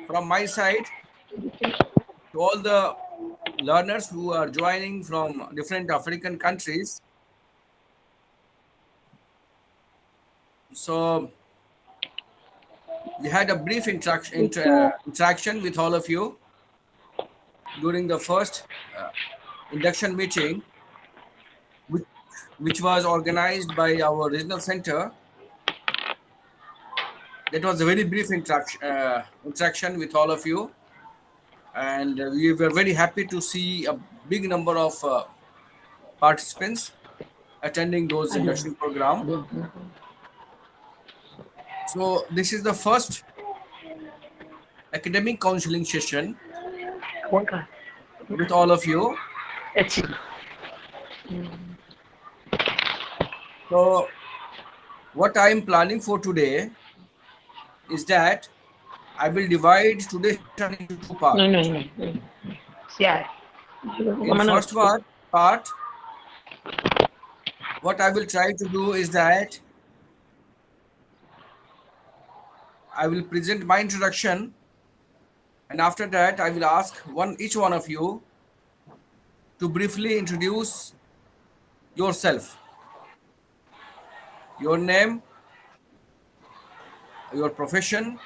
from my side to all the learners who are joining from different African countries. So we had a brief interaction with all of you during the first uh, induction meeting, which, which was organized by our regional center. That was a very brief interaction with all of you, and we were very happy to see a big number of participants attending those induction program. So this is the first academic counseling session with all of you. So what I am planning for today is that I will divide today's session into two No, parts. no, no. Yeah. In first part, what I will try to do is that I will present my introduction, and after that I will ask each one of you to briefly introduce yourself, your name, your profession,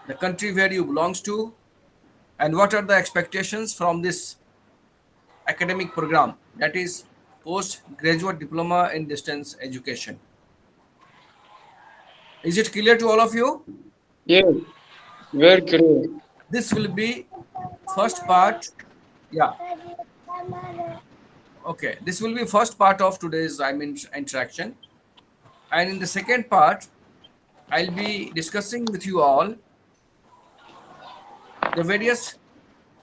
the country where you belongs to, and what are the expectations from this academic program, that is postgraduate diploma in distance education. Is it clear to all of you? Yes, very clear. This will be first part. Yeah. Okay. This will be first part of today's interaction. And in the second part, I'll be discussing with you all the various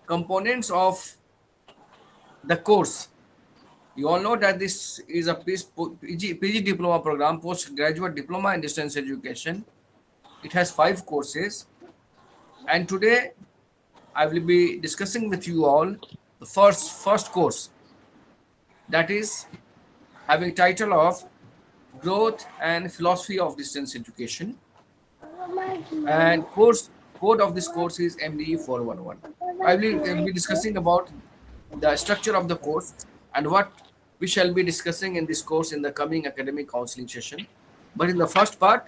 components of the course. You all know that this is a PG diploma program, postgraduate diploma in distance education. It has 5 courses, and today I will be discussing with you all the first course, that is having title of Growth and Philosophy of Distance Education, and code of this course is MDE 411. I will be discussing about the structure of the course and what we shall be discussing in this course in the coming academic counseling session. But in the first part,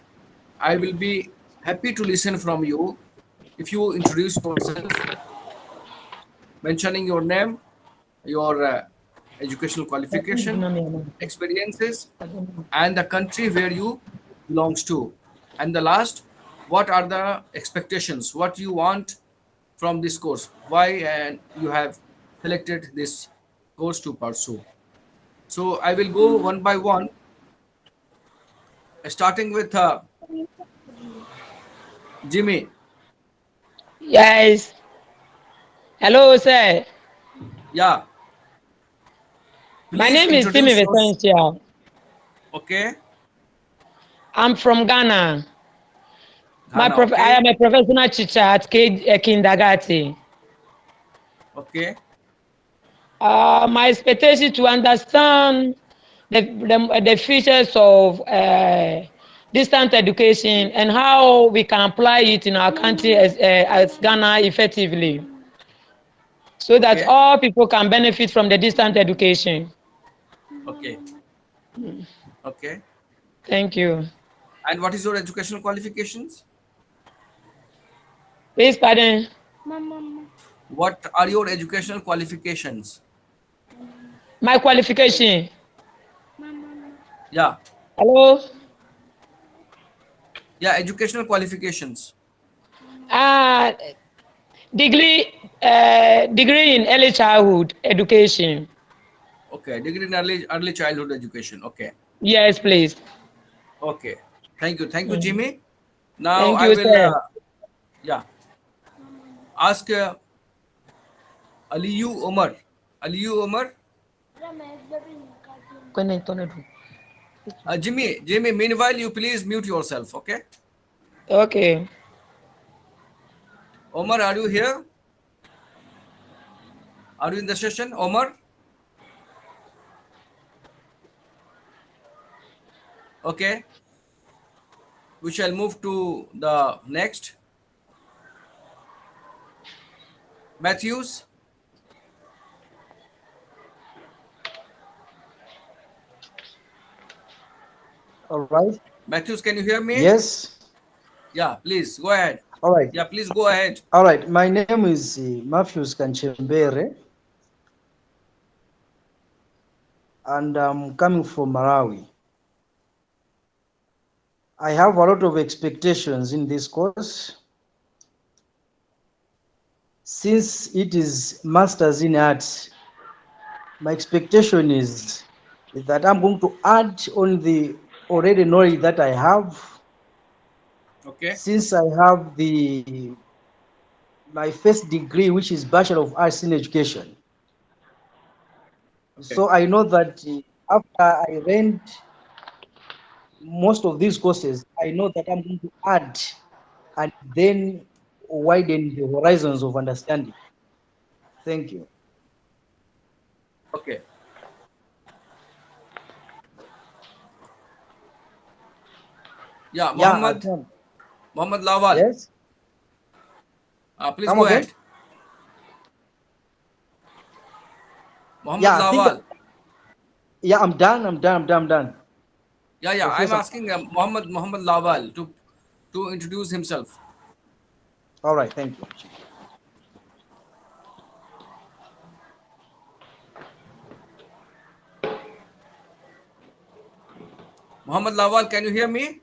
I will be happy to listen from you if you introduce yourself, mentioning your name, your educational qualification, experiences, and the country where you belongs to. And the last, what are the expectations, what you want from this course, why and you have selected this course to pursue. So I will go one by one, starting with Jimmy. Yes. Hello, sir. Yeah, My please name is Timmy introduce yourself. Vicentia. Okay, I'm from Ghana. Ghana. I Okay, am a professional teacher at kindergarten. okay, My expectation to understand the features of distant education and how we can apply it in our country as Ghana effectively, so that okay, all people can benefit from the distant education. okay, okay. Thank you. And what is your educational qualifications? Please pardon. What are your educational qualifications? My qualification. Yeah, Hello. yeah, educational qualifications. Uh, degree in early childhood education. Okay, degree in early childhood education. Okay, Yes, please. okay. Thank you, Jimmy. Now Thank I you, will, sir. yeah, ask Aliyu Omar. Aliyu Omar. Jimmy. Meanwhile, you please mute yourself. Okay, Okay. Omar, are you here? Are you in the session, Omar? Okay, we shall move to the next. Matthews? All right. Matthews, can you hear me? Yes. Yeah, please go ahead. All right. Yeah, please go ahead. All right. My name is Matthews Kanchembere, and I'm coming from Malawi. I have a lot of expectations in this course. Since it is Masters in Arts, my expectation is that I'm going to add on the already knowledge that I have. Okay. Since I have my first degree, which is Bachelor of Arts in Education. Okay. So I know that after I learned most of these courses, I know that I'm going to add and then widen the horizons of understanding. Thank you. Okay. Yeah, Yeah, I Muhammad. can. Muhammad Lawal. Yes. Please Come go again. ahead. Muhammad Yeah, I think. Lawal. Yeah, I'm done. I'm done. Yeah. I'm Professor. asking Muhammad Lawal to introduce himself. All right. Thank you. Muhammad Lawal, can you hear me?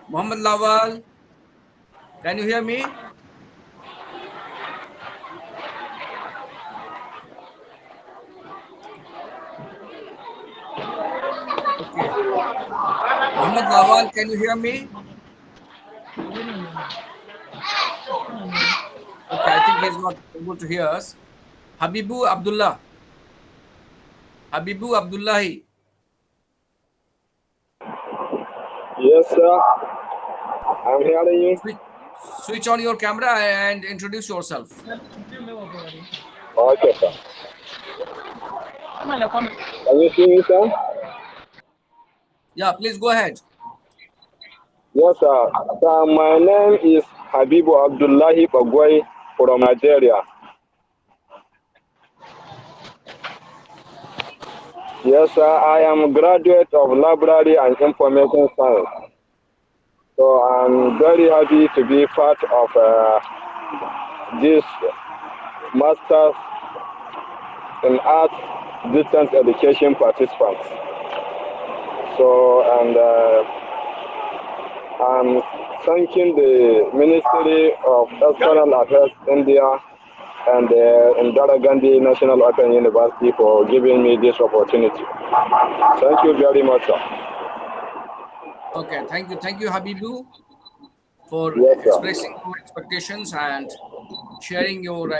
Muhammad Lawal, can you hear me? Okay. Muhammad Lawal, can you hear me? Okay, I think he's not able to hear us. Habibu Abdullah. Habibu Abdullahi. Yes, sir. I'm hearing you. Switch on your camera and introduce yourself. Okay, sir. Can you see me, sir? Yeah, please go ahead. Yes, sir. Sir, my name is Habibu Abdullahi Bagwai from Nigeria. Yes, sir. I am a graduate of Library and Information Science. So I'm very happy to be part of this Masters in Arts Distance Education participants. So, and I'm thanking the Ministry of External Affairs India and Indira Gandhi National Open University for giving me this opportunity. Thank you very much, sir. Okay, thank you, Habibu, for Yes, sir. expressing your expectations and sharing your,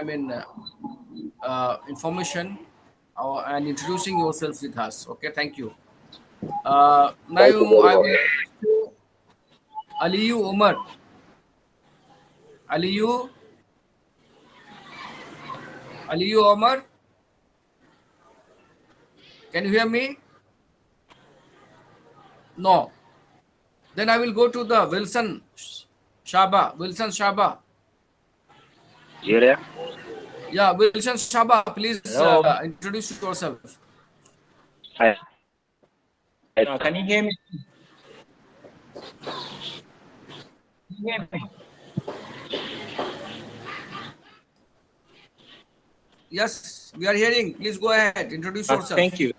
information and introducing yourself with us. Okay, thank you. Now Thank you very I will much. request you, Aliyu Umar. Aliyu, Aliyu Omar, can you hear me? No. Then I will go to the Wilson Shaba. Wilson Shaba. You there? Yeah, Wilson Shaba, please Hello. introduce yourself. Hi. Can you hear me? Can you hear me? Yes, we are hearing. Please go ahead. Introduce yourself. Thank you.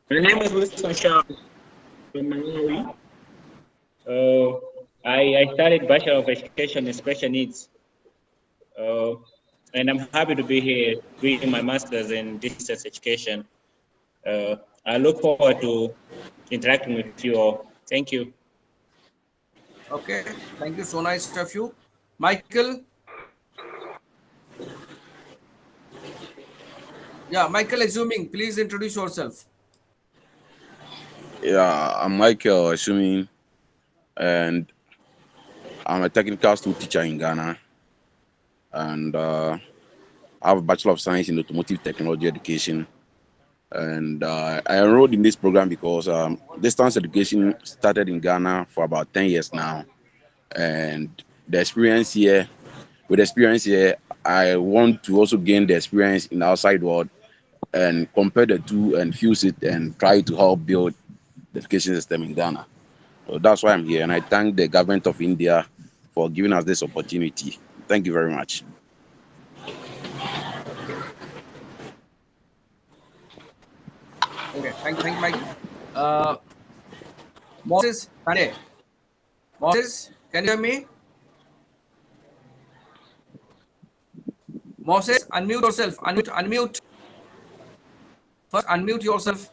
My name is Wilson Sharp from Malawi. I studied Bachelor of Education in Special Needs. And I'm happy to be here doing my master's in distance education. I look forward to interacting with you all. Thank you. Okay, thank you. So nice of you. Michael. Yeah, Michael assuming. Please introduce yourself. Yeah, I'm Michael assuming, and I'm a technical school teacher in Ghana, and I have a Bachelor of Science in Automotive Technology Education. And I enrolled in this program because distance education started in Ghana for about 10 years now. And the experience here, I want to also gain the experience in the outside world and compare the two and fuse it and try to help build the education system in Ghana. So that's why I'm here. And I thank the government of India for giving us this opportunity. Thank you very much. Okay, thank you, Michael. Moses Tane. Moses, can you hear me? Moses, unmute yourself. Unmute. First, unmute yourself.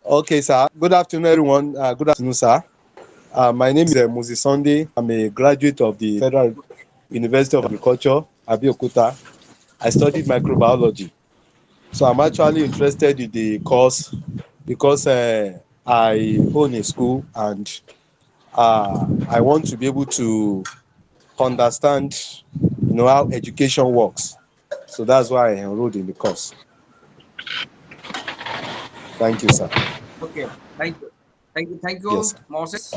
Okay, sir. Good afternoon, everyone. Good afternoon, sir. My name is Moses Sunday. I'm a graduate of the Federal University of Agriculture, Abeokuta. I studied microbiology. So I'm actually interested in the course because I own a school and I want to be able to understand, how education works. So that's why I enrolled in the course. Thank you, sir. Okay, thank you. Thank you, Yes, sir. Moses.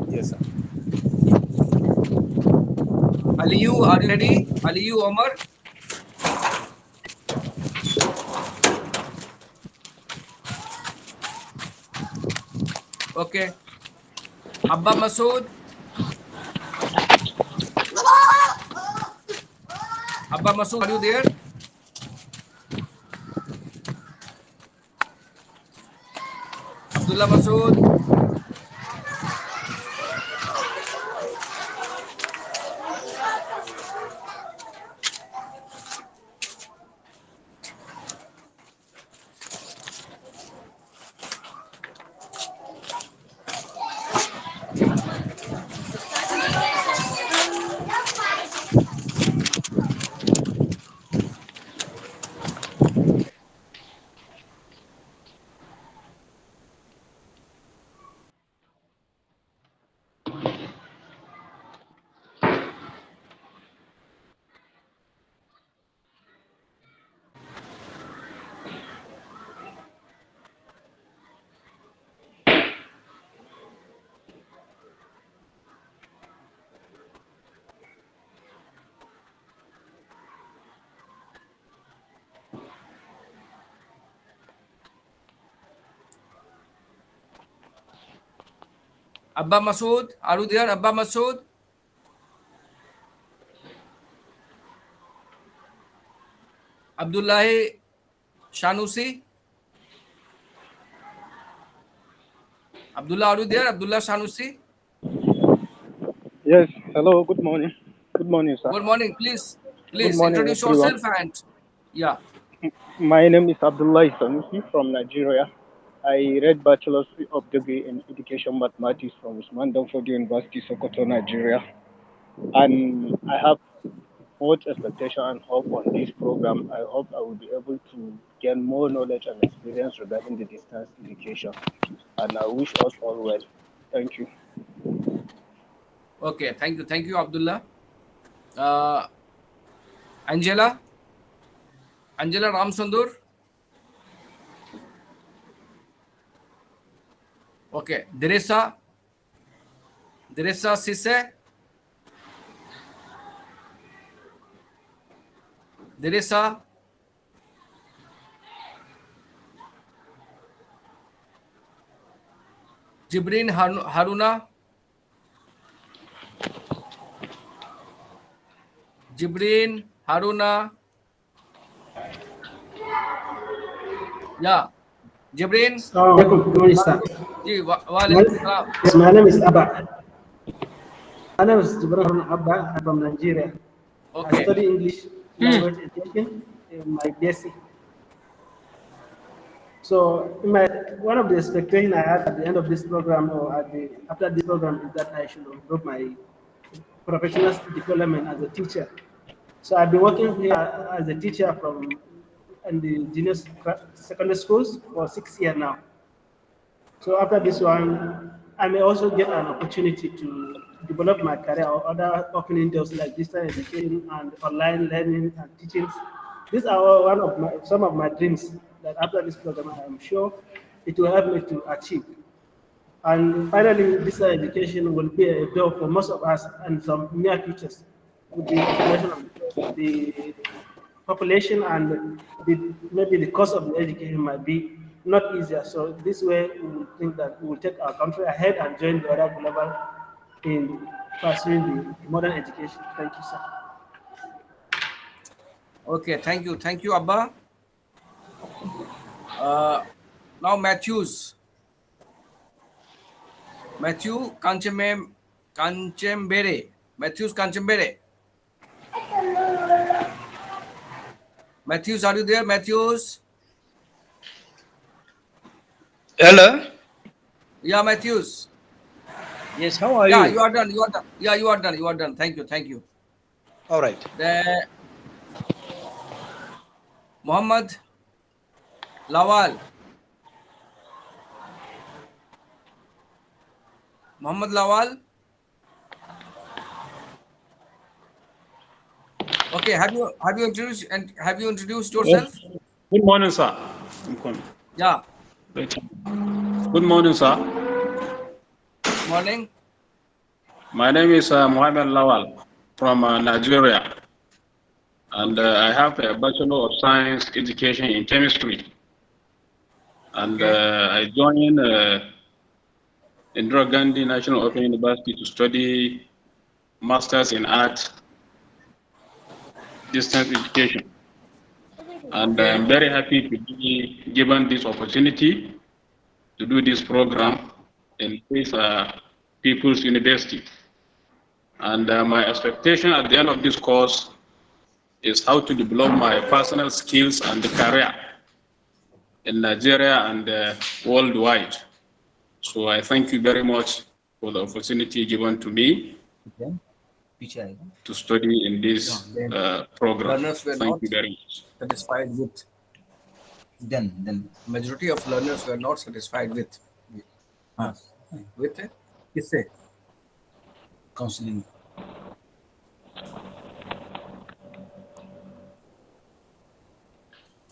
Yes, sir. Aliyu, are you ready? Aliyu Omar. Okay. Abba Masood. Abba Masood, are you there? Abdullah Masood. Abba Masood, are you there? Abba Masood. Abdullahi Shanusi. Abdullah, are you there? Abdullah Shanusi. Yes, hello, good morning. Good morning, sir. Good morning. Good Please morning, introduce everyone. yourself and yeah. My name is Abdullah Sanusi from Nigeria. I read Bachelor's of Degree in Education Mathematics from Usman Danfodio University, Sokoto, Nigeria. And I have much expectation and hope on this program. I hope I will be able to gain more knowledge and experience regarding the distance education. And I wish us all well. Thank you. Okay, thank you, Abdullah. Uh, Angela Ramsundur. Okay, Deresa Sisse. Deresa. Jibrin Haruna. Jibrin Haruna. Yeah, Jibrin. Assalamualaikum. Good morning, sir. Ji, walaikum salam. Yes, my name is Abba. My name is Jibril Harun Abba. I'm from Nigeria. I Okay, study English language education in my BSc. So, one of the expectations I had at the end of this program or after this program is that I should improve my professional development as a teacher. So I've been working here as a teacher in the junior secondary schools for 6 years now. So after this one, I may also get an opportunity to develop my career or other opening doors like distance education and online learning and teaching These are some of my dreams that after this program, I am sure it will help me to achieve. And finally, this education will be a door for most of us and some near futures with the situation of the population and maybe the cost of the education might be not easier. So this way, we will think that we will take our country ahead and join the other global in pursuing the modern education. Thank you, sir. Okay, thank you, Abba. Now Matthew Kanchembere. Matthews Kanchembere. Matthews, are you there? Matthews? Hello? Yeah, Matthews. Yes, how are Yeah, you? you are done. You are done. Yeah, you are done. You are done. Thank you. Thank you. All right. The Muhammad Lawal. Muhammad Lawal. Okay, have you introduced Yes. yourself? Good morning, sir. Good morning. Yeah. Good morning, sir. Morning. My name is Mohammed Lawal from Nigeria, and I have a Bachelor of Science Education in Chemistry. And I joined Indira Gandhi National Open University to study Masters in Art Distance Education. And I'm very happy to be given this opportunity to do this program in this People's University. And my expectation at the end of this course is how to develop my personal skills and career in Nigeria and worldwide. So I thank you very much for the opportunity given to me to study in this program. Learners were Thank not you very much. satisfied with. Then majority of learners were not satisfied with किससे counseling.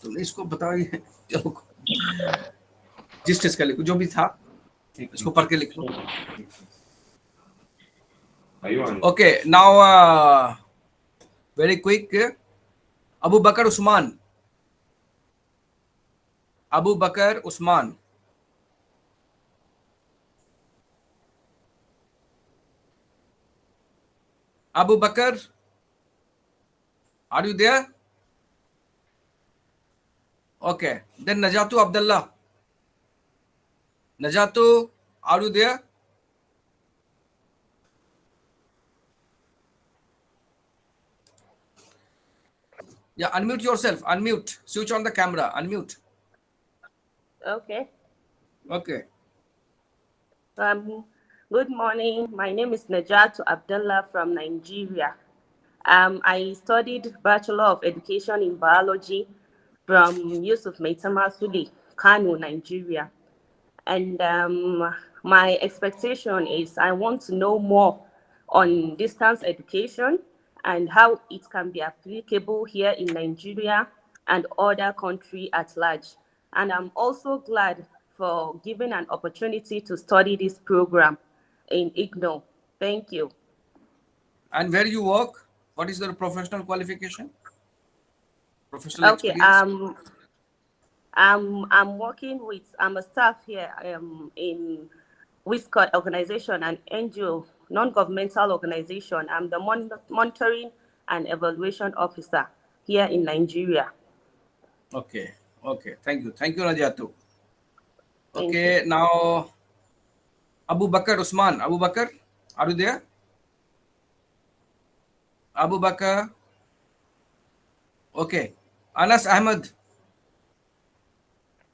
तो इसको बताइए चलो जिस चीज का लिखो जो भी था इसको पढ़ के लिखो. Okay, now very quick. Abu Bakr Usman. Abu Bakr Usman. Abu Bakr, are you there? Okay, then Najatu Abdullah. Najatu, are you there? Yeah, unmute yourself. Unmute. Switch on the camera. Unmute. Okay. Okay. Good morning. My name is Najatu Abdullah from Nigeria. I studied Bachelor of Education in Biology from Yusuf Maitama Sudi, Kano, Nigeria. And my expectation is I want to know more on distance education and how it can be applicable here in Nigeria and other countries at large. And I'm also glad for giving an opportunity to study this program in IGNO. Thank you. And where you work? What is your professional qualification? Professional Okay, experience? I'm working with, I'm a staff here in WISCOT organization, an NGO, non-governmental organization. I'm the monitoring and evaluation officer here in Nigeria. Okay, okay. Thank you, Najatu. Thank Okay, now Abu Bakr Usman. Abu Bakr, are you there? Abu Bakr. Okay. Anas Ahmed.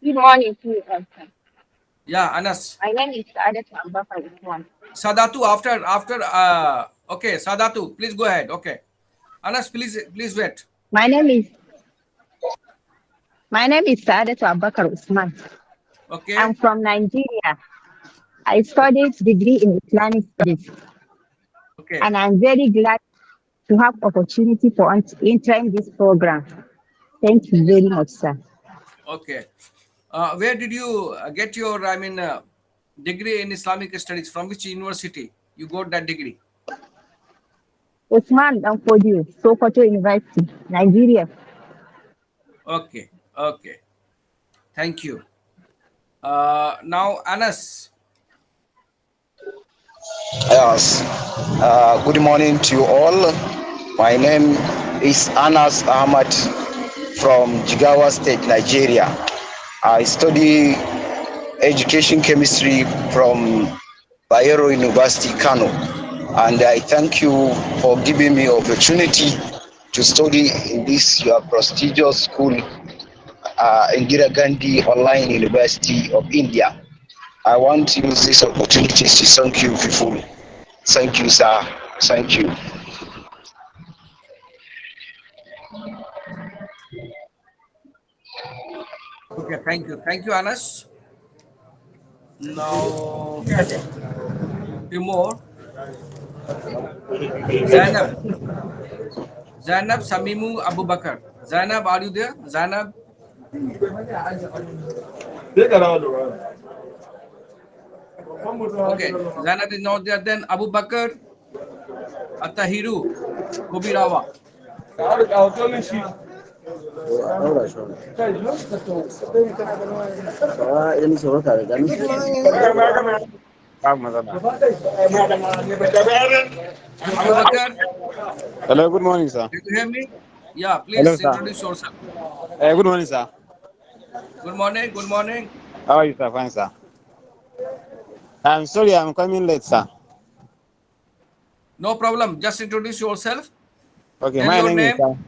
Good morning to you, Doctor. Yeah, Anas. My name is Adet Abubakar Usman. Sadatu after okay, Sadatu, please go ahead. Okay. Anas, please wait. My name is Adet Abubakar Usman. Okay. I'm from Nigeria. I studied degree in Islamic studies. Okay. And I'm very glad to have opportunity for entering this program. Thank you very much, sir. Okay. Where did you get your, degree in Islamic studies? From which university you got that degree? Usman Danfodio, Sokoto University, Nigeria. Okay. Okay. Thank you. Now, Anas. Yes. Good morning to you all. My name is Anas Ahmad from Jigawa State, Nigeria. I study education chemistry from Bayero University, Kano. And I thank you for giving me opportunity to study in this your prestigious school, Indira Gandhi Online University of India. I want to use this opportunity to thank you people. Thank you, sir. Thank you. Okay. Thank you. Thank you, Anas. Now, few more. Zainab. Zainab Samimu Abu Bakr. Zainab, are you there? Zainab. Okay. Zainab is not there. Then Abu Bakr Atahiru Kubirawa. Abu Bakr, Hello, good morning, sir. can you hear me? Yeah, Hello, please sir. introduce yourself. Good morning, sir. Good morning. Good morning. How are you, sir? Fine, sir. I'm sorry, I'm coming late, sir. No problem. Just introduce yourself. Okay, Tell my your name is, name,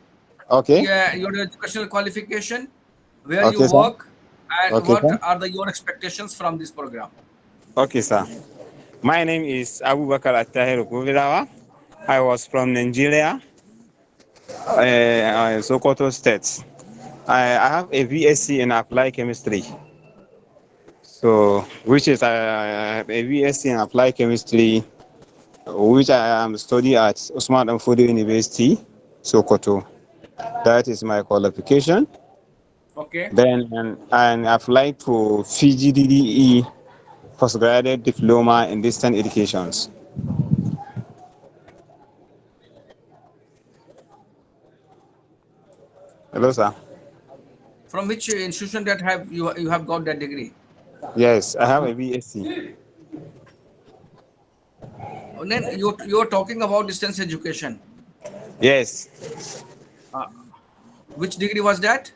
okay. yeah, your educational qualification, where you Okay, sir. work, and Okay, what sir. are your expectations from this program. Okay, sir. My name is Abu Bakar Attahir Kubirawa. I was from Nigeria, Sokoto State. I have a VSc in applied chemistry. So, which is a VSc in applied chemistry, which I am studying at Usman Danfodio University, Sokoto. That is my qualification. Okay. Then I applied to PGDDE postgraduate diploma in distant educations. Hello, sir. From which institution that have you have got that degree? Yes, I have a BSc. And then you're talking about distance education. Yes, Uh, which degree was that?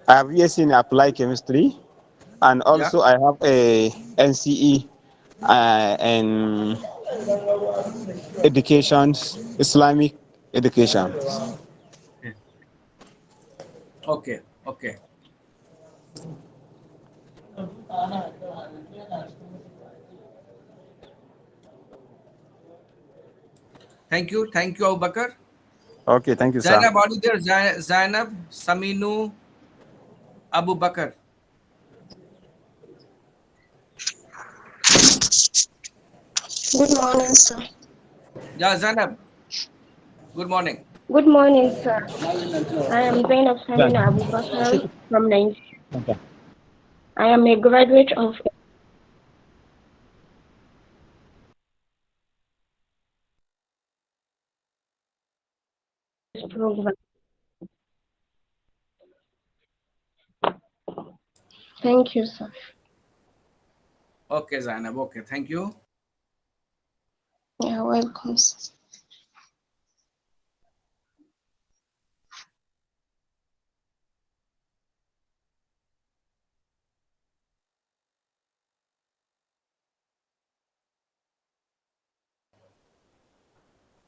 I have BSc in applied chemistry, and Yeah. also I have a NCE in education, Islamic education. Okay. Okay. Thank you. Thank you, Abu Bakr. Okay, thank you, sir. Zainab, are you there? Zainab Saminu Abu Bakr. Good morning, sir. Yeah, Zainab. Good morning. Good morning, sir. I am Zainab Samina Abu Bakr from Nigeria. Okay. I am a graduate of this program. Thank you, sir. Okay, Zainab. Okay, thank you. You're welcome, sir.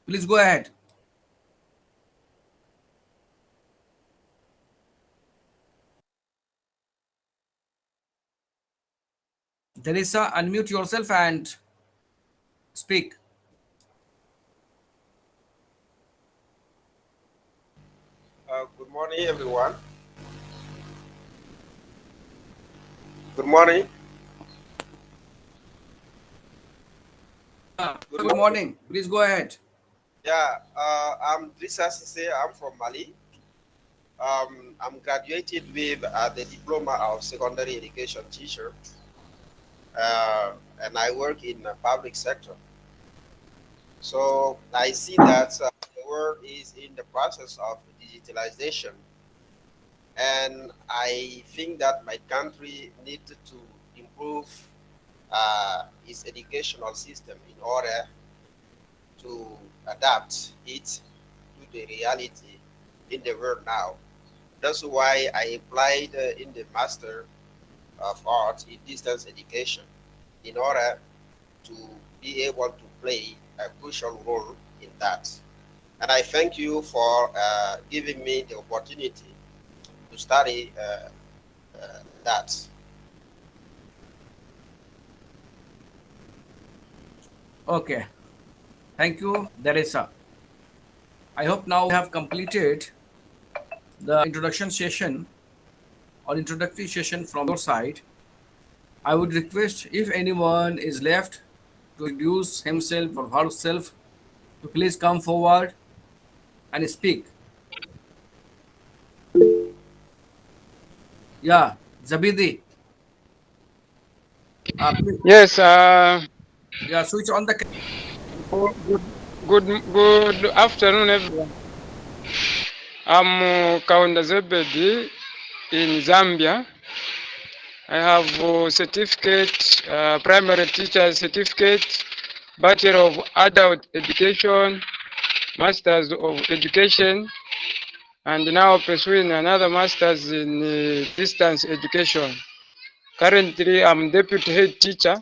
Please go ahead. Teresa, unmute yourself and speak. Good morning, everyone. Good morning. Good morning. Please go ahead. Yeah, I'm Drissa Sisse. I'm from Mali. I'm graduated with the diploma of secondary education teacher, and I work in the public sector. So I see that the world is in the process of digitalization, and I think that my country needs to improve its educational system in order to adapt it to the reality in the world now. That's why I applied in the Master of Arts in Distance Education in order to be able to play a crucial role in that. And I thank you for giving me the opportunity to study that. Okay. Thank you, Deresa. I hope now we have completed the introduction session or introductory session from your side. I would request if anyone is left to introduce himself or herself to please come forward and speak. Yeah, Zabidi. Please. Yes, Yeah, switch on the. good afternoon, everyone. I'm Kaunda Zebedi in Zambia. I have a certificate, primary teacher certificate, Bachelor of Adult Education, Masters of Education, and now pursuing another Masters in Distance Education. Currently, I'm Deputy Head Teacher.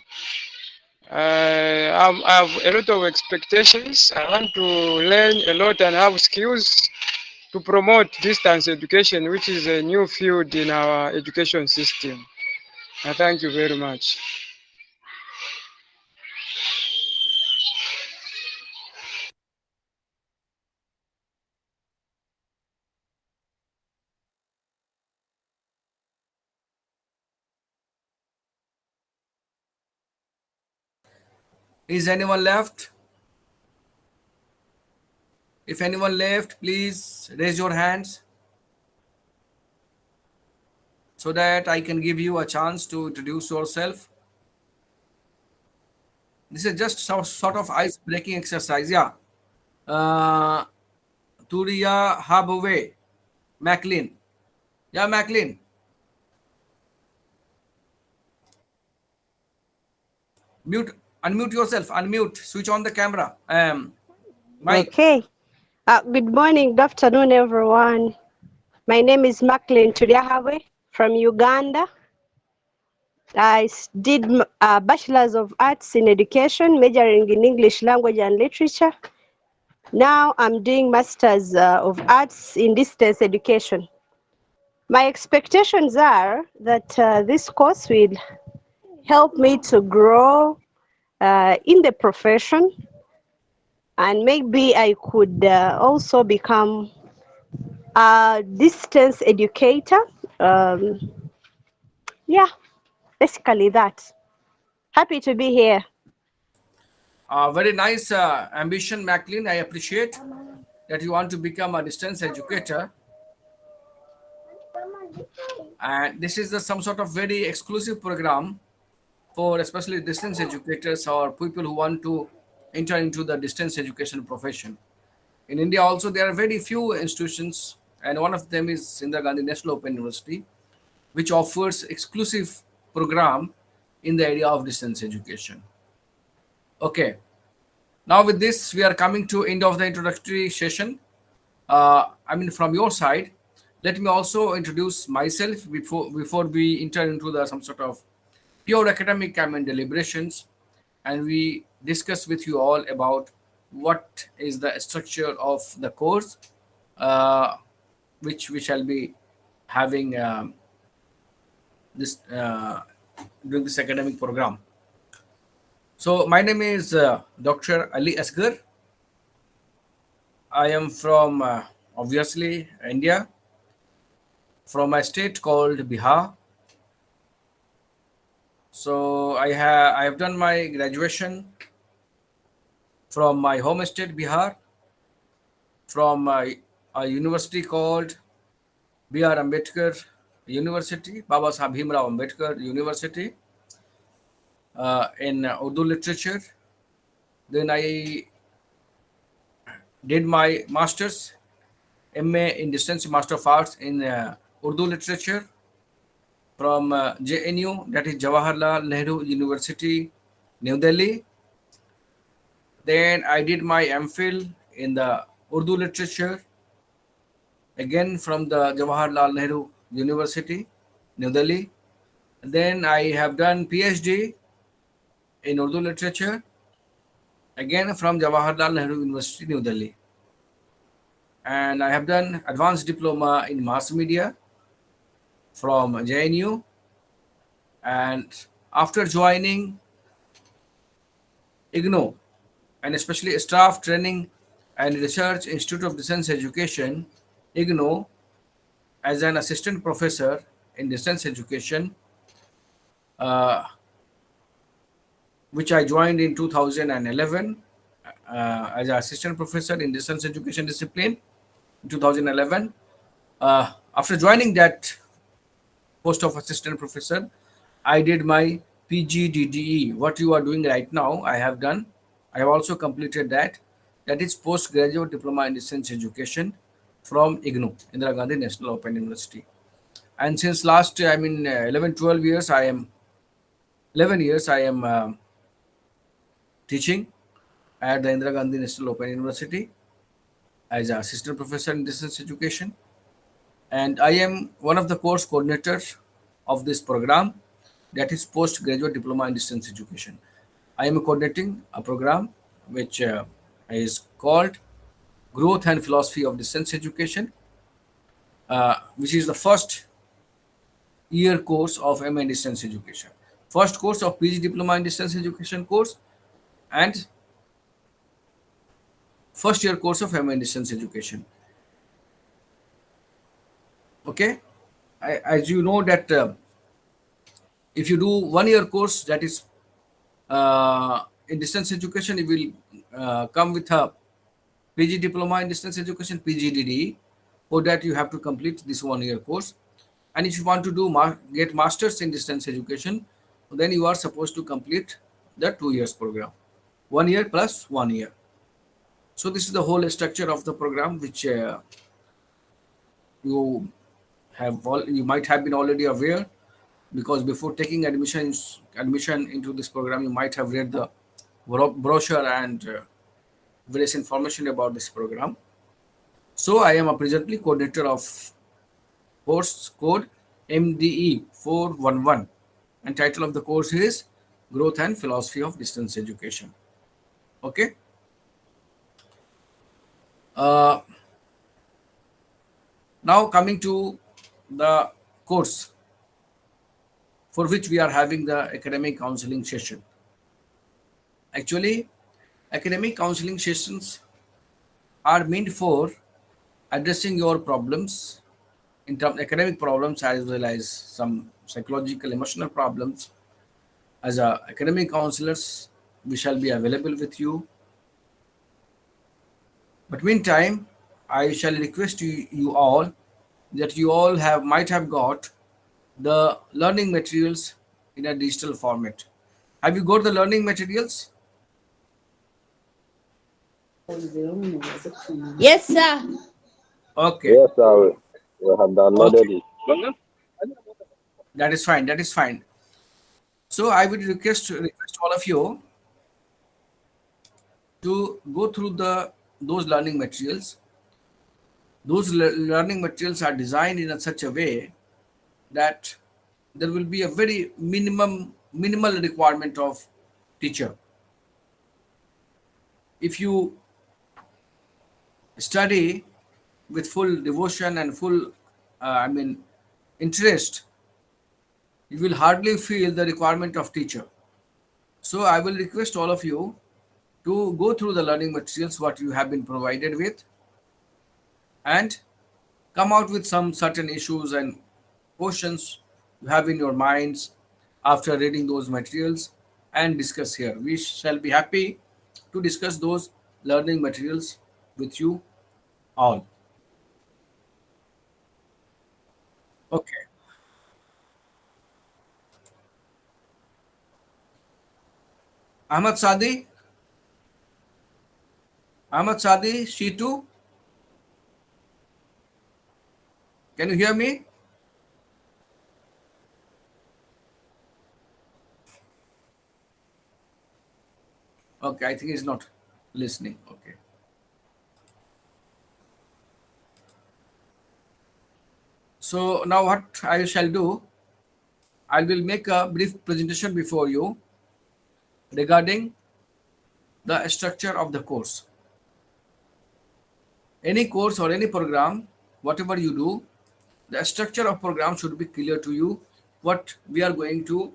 I have a lot of expectations. I want to learn a lot and have skills to promote distance education, which is a new field in our education system. Thank you very much. Is anyone left? If anyone left, please raise your hands so that I can give you a chance to introduce yourself. This is just some sort of ice breaking exercise. Yeah. Uh, Turia Habove, Maclean. Yeah, Maclean. Mute, unmute yourself. Unmute. Switch on the camera. Mike. Okay. Good morning, good afternoon, everyone. My name is Maclean Turiahawe from Uganda. I did a Bachelor's of Arts in Education, majoring in English Language and Literature. Now I'm doing Masters of Arts in Distance Education. My expectations are that this course will help me to grow in the profession, and maybe I could also become a distance educator. Yeah, basically that. Happy to be here. Very nice ambition, Maclean. I appreciate that you want to become a distance educator. And this is some sort of very exclusive program for especially distance educators or people who want to enter into the distance education profession. In India also there are very few institutions, and one of them is Indira Gandhi National Open University, which offers exclusive program in the area of distance education. Okay, now with this we are coming to end of the introductory session. From your side, let me also introduce myself before we enter into the some sort of pure academic deliberations, and we discuss with you all about what is the structure of the course, uh, which we shall be having this during this academic program. So my name is Dr. Ali Asgar. I am from obviously India, from a state called Bihar. So I have done my graduation from my home state Bihar, from a university called B.R. Ambedkar University, Baba Sahib Bhimrao Ambedkar University, in Urdu literature. Then I did my master's, MA in distance, Master of Arts in Urdu literature from JNU, that is Jawaharlal Nehru University, New Delhi. Then I did my MPhil in the Urdu literature, again from the Jawaharlal Nehru University, New Delhi. Then I have done PhD in Urdu literature, again from Jawaharlal Nehru University, New Delhi. And I have done advanced diploma in mass media from JNU. And after joining IGNO, and especially Staff Training and Research Institute of Distance Education, IGNO, as an assistant professor in distance education, uh, which I joined in 2011 as an assistant professor in distance education discipline in 2011. After joining that post of assistant professor, I did my PGDDE. What you are doing right now, I have done. I have also completed that. That is postgraduate diploma in distance education from IGNO, Indira Gandhi National Open University. And since last, 11, 12 years, 11 years, I am teaching at the Indira Gandhi National Open University as an assistant professor in distance education. And I am one of the course coordinators of this program, that is postgraduate diploma in distance education. I am coordinating a program which is called Growth and Philosophy of Distance Education, which is the first year course of MA in distance education, first course of PG diploma in distance education course, and first year course of MA in distance education. Okay, as you know that if you do 1 year course, that is in distance education, it will come with a PG diploma in distance education, PGDDE. For that, you have to complete this 1 year course. And if you want to do get masters in distance education, then you are supposed to complete the 2 years program, 1 year plus 1 year. So this is the whole structure of the program, which you you might have been already aware, because before taking admission into this program, you might have read the brochure and various information about this program. So I am a presently coordinator of course code MDE 411, and title of the course is Growth and Philosophy of Distance Education. Okay. Now coming to the course for which we are having the academic counseling session. Actually, academic counseling sessions are meant for addressing your problems in terms of academic problems, as well as some psychological, emotional problems. As a academic counselors, we shall be available with you. But meantime, I shall request you all that you all might have got the learning materials in a digital format. Have you got the learning materials? Yes, sir. Okay. Yes, sir. We have downloaded Okay. it. That is fine. That is fine. So I would request all of you to go through those learning materials. Those learning materials are designed in such a way that there will be a very minimal requirement of teacher. If you study with full devotion and full interest, you will hardly feel the requirement of teacher. So I will request all of you to go through the learning materials what you have been provided with, and come out with some certain issues and questions you have in your minds after reading those materials, and discuss here. We shall be happy to discuss those learning materials with you all. Okay. Ahmad Sadi? Ahmad Sadi, Shitu? Can you hear me? Okay, I think he's not listening. Okay. So now what I shall do, I will make a brief presentation before you regarding the structure of the course. Any course or any program, whatever you do, the structure of program should be clear to you what we are going to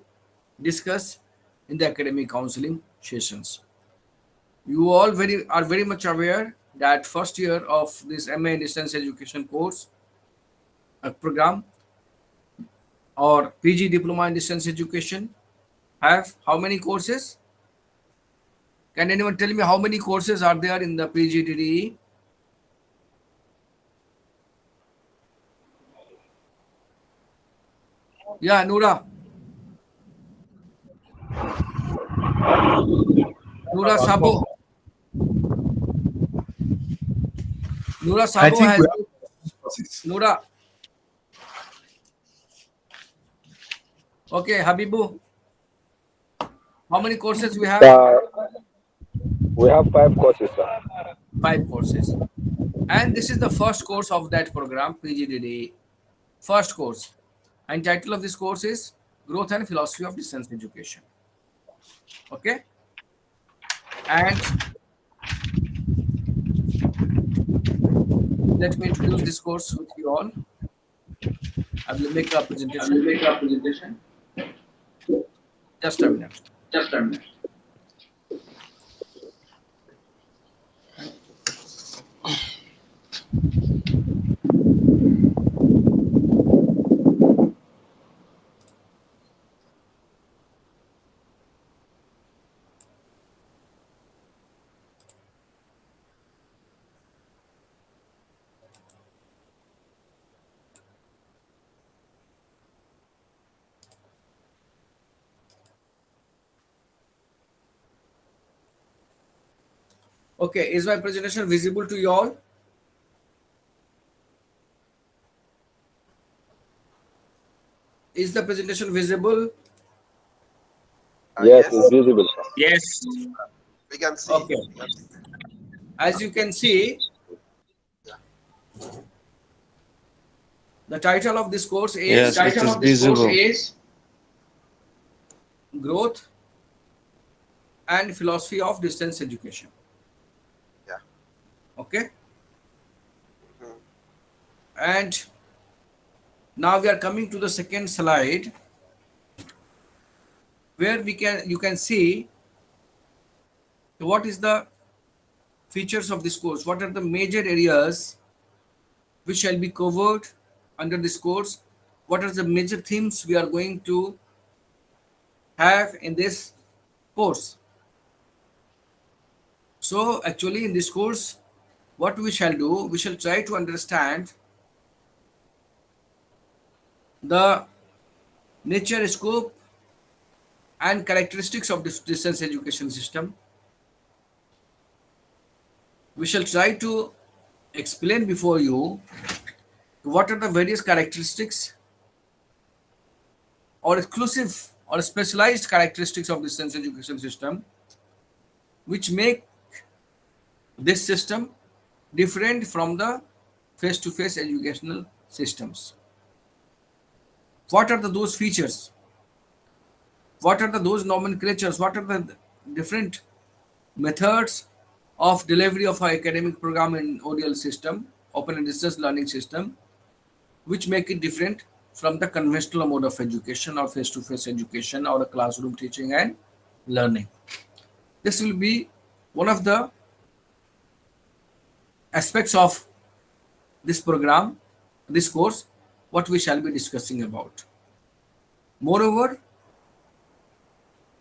discuss in the academic counseling sessions. You all are very much aware that first year of this MA in distance education course program or PG diploma in distance education have how many courses? Can anyone tell me how many courses are there in the PGDDE? Yeah, Noora. Noora Sabo. Noora I Sabo think we has. have courses. Noora. Okay, Habibu. How many courses we have? We have 5 courses, sir. 5 courses. And this is the first course of that program, PGDDE. First course. And title of this course is Growth and Philosophy of Distance Education. Okay. And let me introduce this course with you all. I will make a presentation. Just a minute. Okay, is my presentation visible to you all? Is the presentation visible? Yes, it's visible, sir. Yes. We can see. Okay. As you can see, the title of this course is Yes, it is visible. Growth and Philosophy of Distance Education. Yeah. Okay. And now we are coming to the second slide where you can see what is the features of this course, what are the major areas which shall be covered under this course, what are the major themes we are going to have in this course. So actually in this course, what we shall do, we shall try to understand the nature, scope and characteristics of this distance education system. We shall try to explain before you what are the various characteristics or exclusive or specialized characteristics of distance education system which make this system different from the face-to-face educational systems. What are those features? What are those nomenclatures? What are the different methods of delivery of our academic program in ODL system, open and distance learning system, which make it different from the conventional mode of education or face-to-face education or a classroom teaching and learning. This will be one of the aspects of this program, this course, what we shall be discussing about. Moreover,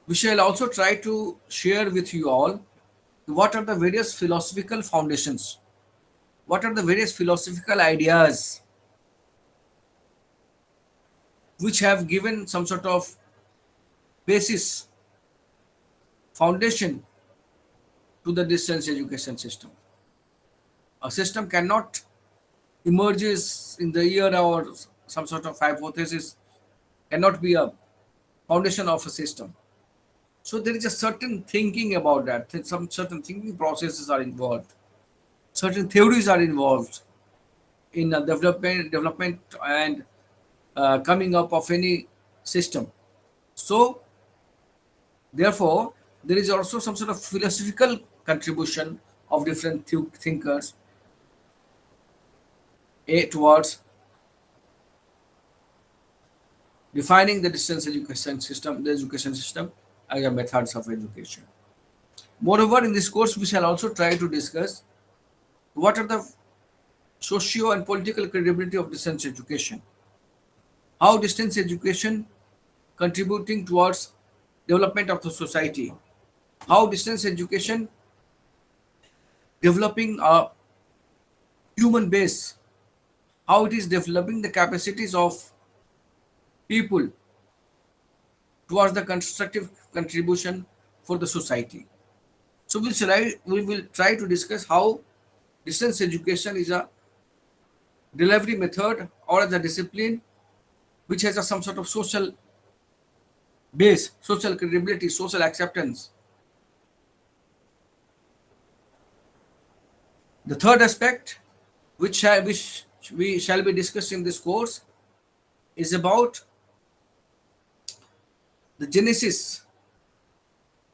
we shall also try to share with you all what are the various philosophical foundations, what are the various philosophical ideas which have given some sort of basis, foundation to the distance education system. A system cannot emerges in the year or some sort of hypothesis cannot be a foundation of a system. So there is a certain thinking about that. Some certain thinking processes are involved. Certain theories are involved in development and coming up of any system. So therefore, there is also some sort of philosophical contribution of different thinkers towards defining the distance education system, the education system as a methods of education. Moreover, in this course, we shall also try to discuss what are the socio and political credibility of distance education, how distance education contributing towards development of the society, how distance education developing a human base, how it is developing the capacities of people towards the constructive contribution for the society. So we will try to discuss how distance education is a delivery method or as a discipline which has some sort of social base, social credibility, social acceptance. The third aspect which we shall be discussing in this course is about the genesis,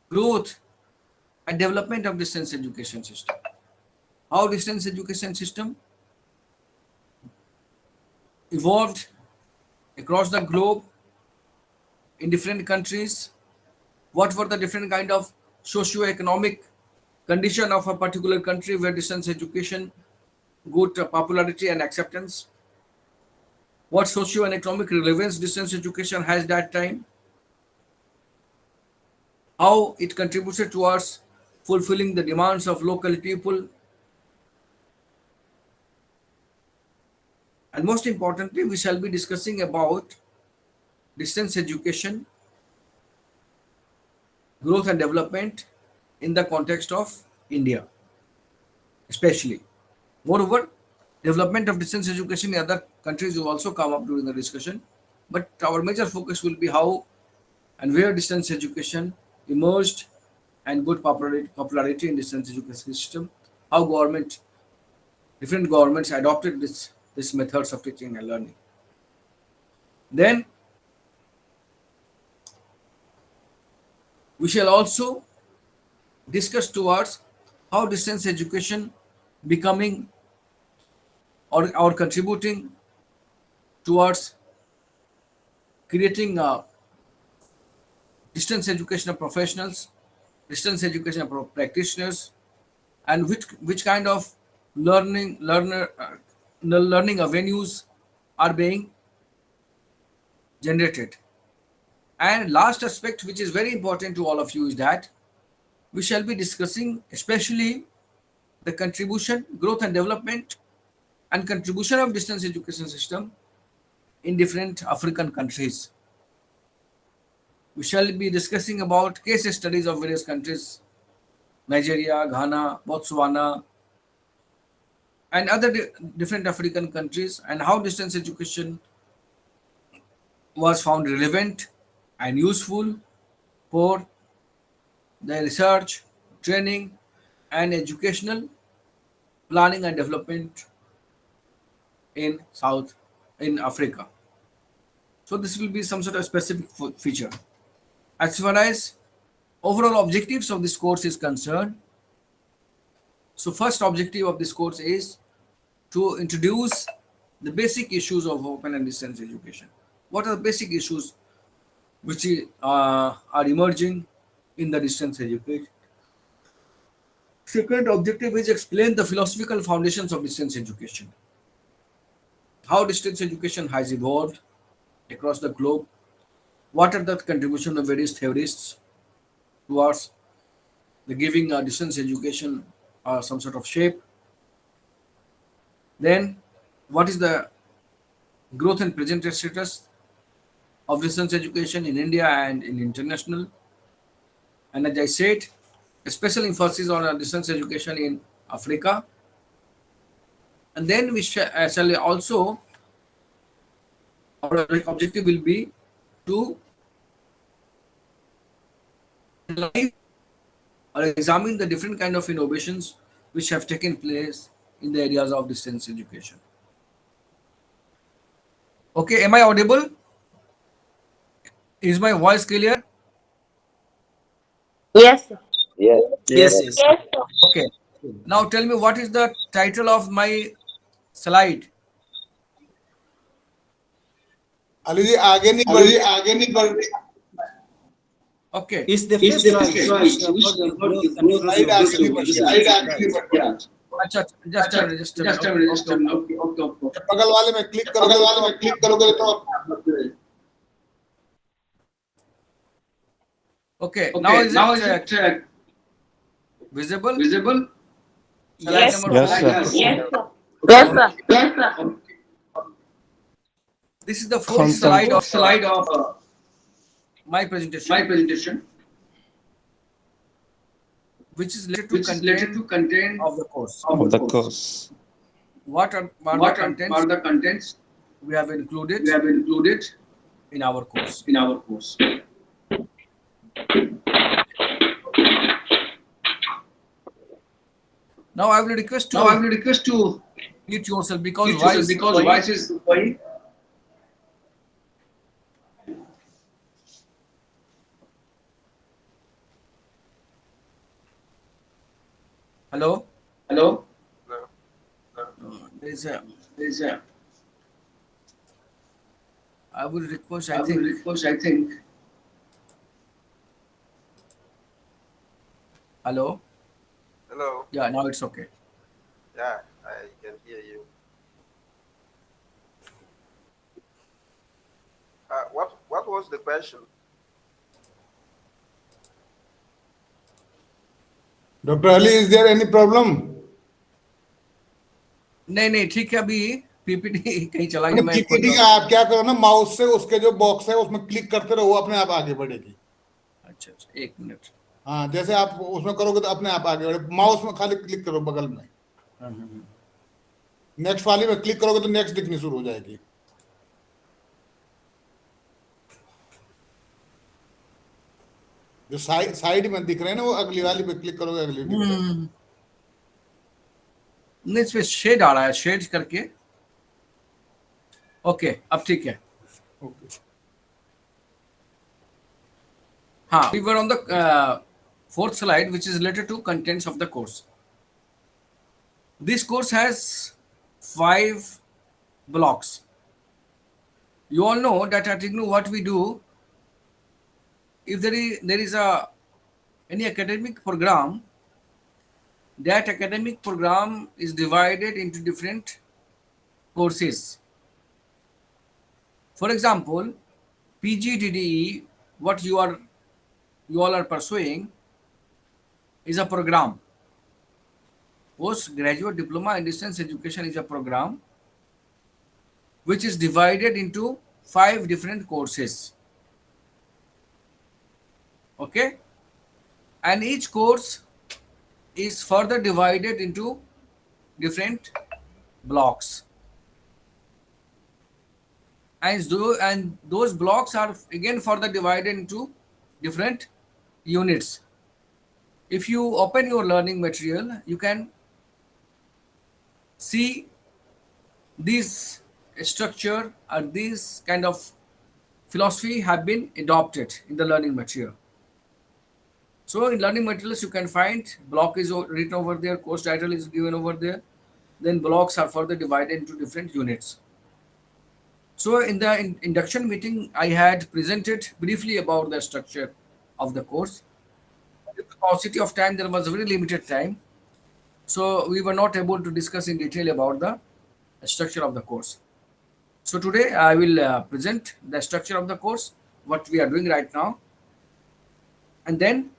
growth and development of distance education system. How distance education system evolved across the globe in different countries, what were the different kind of socio-economic condition of a particular country where distance education got popularity and acceptance, what socio and economic relevance distance education has that time, how it contributed towards fulfilling the demands of local people, and most importantly, we shall be discussing about distance education, growth and development in the context of India, especially. Moreover, development of distance education in other countries will also come up during the discussion, but our major focus will be how and where distance education emerged and good popularity in distance education system, how different governments adopted this methods of teaching and learning. Then we shall also discuss towards how distance education becoming or contributing towards creating distance educational professionals, distance education practitioners, and which kind of learning avenues are being generated. And last aspect, which is very important to all of you, is that we shall be discussing especially the contribution, growth and development and contribution of distance education system in different African countries. We shall be discussing about case studies of various countries, Nigeria, Ghana, Botswana, and other different African countries, and how distance education was found relevant and useful for the research, training, and educational planning and development in Africa. So this will be some sort of specific feature. As far as overall objectives of this course is concerned, so first objective of this course is to introduce the basic issues of open and distance education. What are the basic issues which are emerging in the distance education? Second objective is explain the philosophical foundations of distance education. How distance education has evolved across the globe. What are the contribution of various theorists towards the giving distance education some sort of shape? Then, what is the growth and present status of distance education in India and in international. And as I said, a special emphasis on distance education in Africa. And then we shall also, our objective will be to analyze or examine the different kind of innovations which have taken place in the areas of distance education. Okay, am I audible? Is my voice clear? Yes, sir. Yes. Yes, Yes. yes. Yes, sir. Okay. Now tell me what is the title of my slide? Ali जी आगे नहीं बढ़ रही Okay. It's the It's first the first slide slide which which about the about growth the and growth erosion and of distance erosion of distance education. education. अच्छा, just a minute, just a minute. just a minute, just a minute. Okay, okay, okay. बगल वाले में click करोगे तो Okay, Okay, now is now it is it visible? visible? Slide Yes, number sir. Yes, 4. sir. Yes, sir. Yes, sir. Yes, sir. This is the fourth This is the slide fourth of slide of my my presentation, presentation, which is related to which is related to content content of the course. Of the course. What are the What contents are the contents we have included we have included in our course? in our course? Now I will request Now I to will request to mute yourself because mute yourself voice is because going. voice is going. Hello? Hello? There is a, There is a, I will request, I I will think, request, I think. hello? Hello. Yeah, now it's okay. Yeah, I can hear you. What was the question? Dr. Ali, is there any problem? नहीं ठीक है, अभी PPT कहीं चला गया, मैं PPT का आप क्या करो ना, माउस से उसके जो बॉक्स है उसमें क्लिक करते रहो, वो अपने आप आगे बढ़ेगी. अच्छा, एक मिनट. हाँ, जैसे आप उसमें करोगे तो अपने आप आगे बढ़े. माउस में खाली क्लिक करो बगल में. नेक्स्ट वाली में क्लिक करोगे तो नेक्स्ट दिखनी शुरू हो जाएगी. जो साइड में दिख रहे हैं ना, वो अगली वाली पे क्लिक करोगे अगली दिख जाएगी. नहीं, इसमें शेड आ रहा है, शेड करके. ओके, अब ठीक है. हाँ, we were on the fourth slide, which is related to contents of the course. This course has 5 blocks. You all know that at IGNOU what we do, if there is any academic program, that academic program is divided into different courses. For example, PGDDE, what you all are pursuing, is a program. Postgraduate Diploma in Distance Education is a program which is divided into 5 different courses. Okay? And each course is further divided into different blocks. And those blocks are again further divided into different units. If you open your learning material, you can see this structure or this kind of philosophy have been adopted in the learning material. So in learning materials, you can find block is written over there, course title is given over there. Then blocks are further divided into different units. So in the induction meeting, I had presented briefly about the structure of the course. Due to paucity of time, there was very limited time. So we were not able to discuss in detail about the structure of the course. So today I will present the structure of the course, what we are doing right now. And then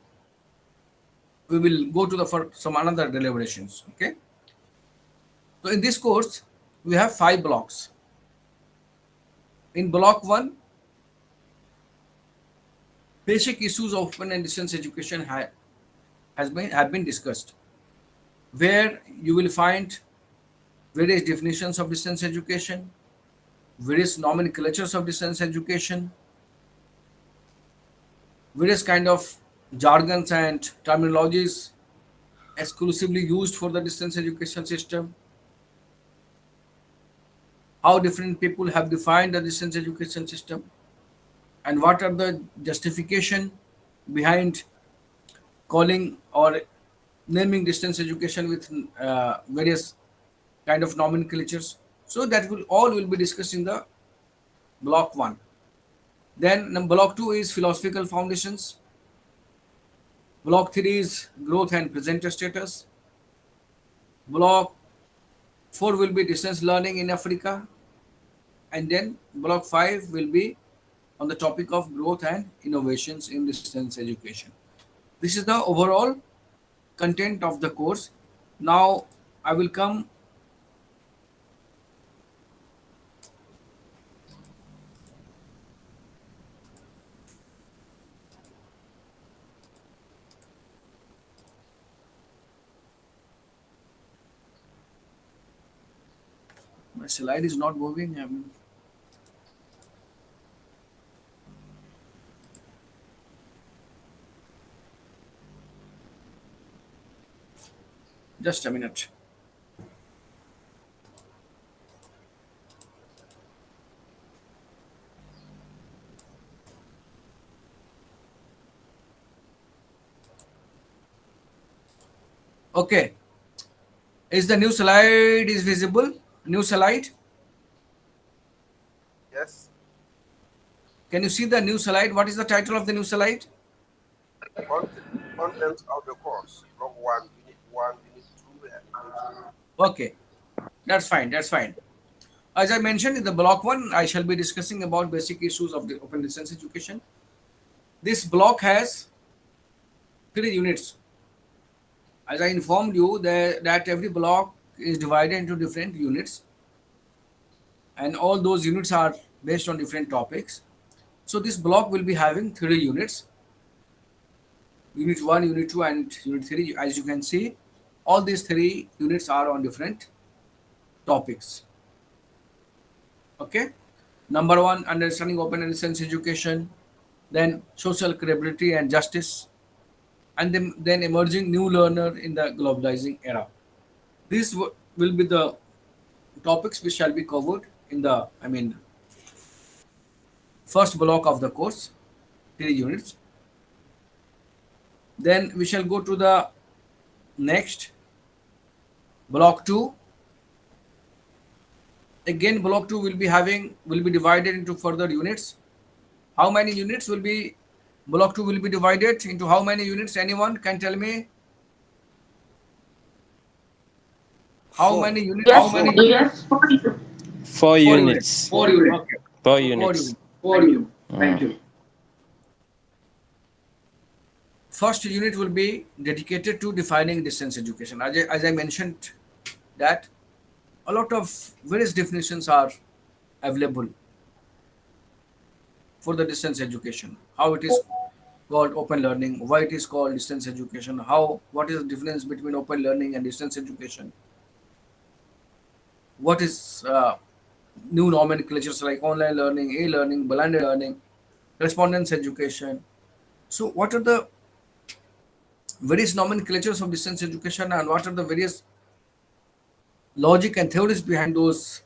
we will go to for some another deliberations. Okay. So in this course, we have 5 blocks. In block 1, Basic issues of open and distance education have been discussed, where you will find various definitions of distance education, various nomenclatures of distance education, various kind of jargons and terminologies exclusively used for the distance education system, how different people have defined the distance education system, and what are the justification behind calling or naming distance education with various kind of nomenclatures. So that will all will be discussed in the block 1. Then block 2 is philosophical foundations. Block 3 is growth and presenter status. Block 4 will be distance learning in Africa. And then block 5 will be on the topic of growth and innovations in distance education. This is the overall content of the course. Now I will come my slide is not moving. Just a minute. Okay. Is the new slide is visible? New slide? Yes. Can you see the new slide? What is the title of the new slide? Content of the course, block 1, unit 1, unit 2, and unit 3. Okay. That's fine. That's fine. As I mentioned in the block 1, I shall be discussing about basic issues of the open distance education. This block has 3 units. As I informed you that every block is divided into different units, and all those units are based on different topics. So this block will be having 3 units. Unit 1, Unit 2 and Unit 3. As you can see, all these 3 units are on different topics. Okay. Number 1, understanding open and distance education, then social credibility and justice, and then emerging new learner in the globalizing era. These will be the topics which shall be covered in the, first block of the course, 3 units. Then we shall go to the next block 2. Again, block 2 will be divided into further units. How many units will be block 2 will be divided into how many units? Anyone can tell me? How many units? Yes, 4 units. 4 units. Okay. 4 units. 4 units. Thank you. First unit will be dedicated to defining distance education. As I mentioned that a lot of various definitions are available for the distance education. How it is called open learning, why it is called distance education, what is the difference between open learning and distance education, what is new nomenclatures like online learning, e-learning, blended learning, respondents education. So what are the various nomenclatures of distance education and what are the various logic and theories behind those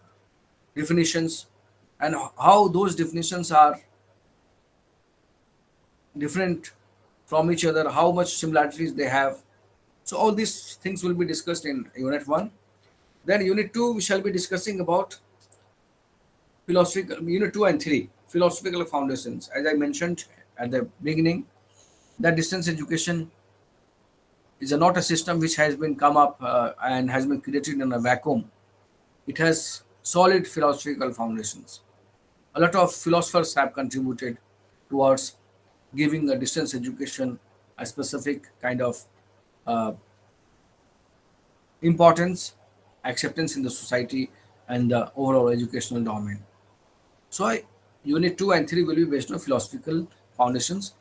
definitions and how those definitions are different from each other, how much similarities they have. So all these things will be discussed in unit 1. Then unit 2 we shall be discussing about philosophical, unit 2 and 3, philosophical foundations. As I mentioned at the beginning, that distance education is not a system which has been come up and has been created in a vacuum. It has solid philosophical foundations. A lot of philosophers have contributed towards giving a distance education a specific kind of uh, importance, acceptance in the society and the overall educational domain. So unit 2 and 3 will be based on philosophical foundations.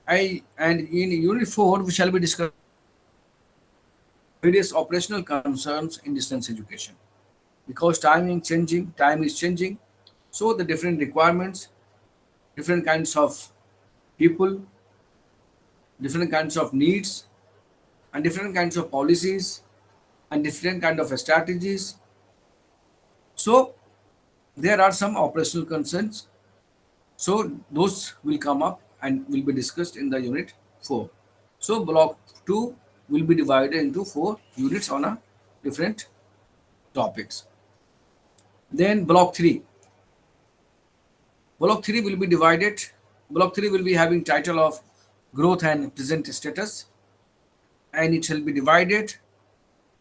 And in Unit 4, we shall be discussing various operational concerns in distance education. Because time is changing, so the different requirements, different kinds of people, different kinds of needs, and different kinds of policies, and different kind of strategies. So there are some operational concerns. So those will come up and will be discussed in the Unit 4. So block 2 will be divided into 4 units on a different topics. Then block 3. Block 3 will be divided. Block 3 will be having title of growth and present status, and it shall be divided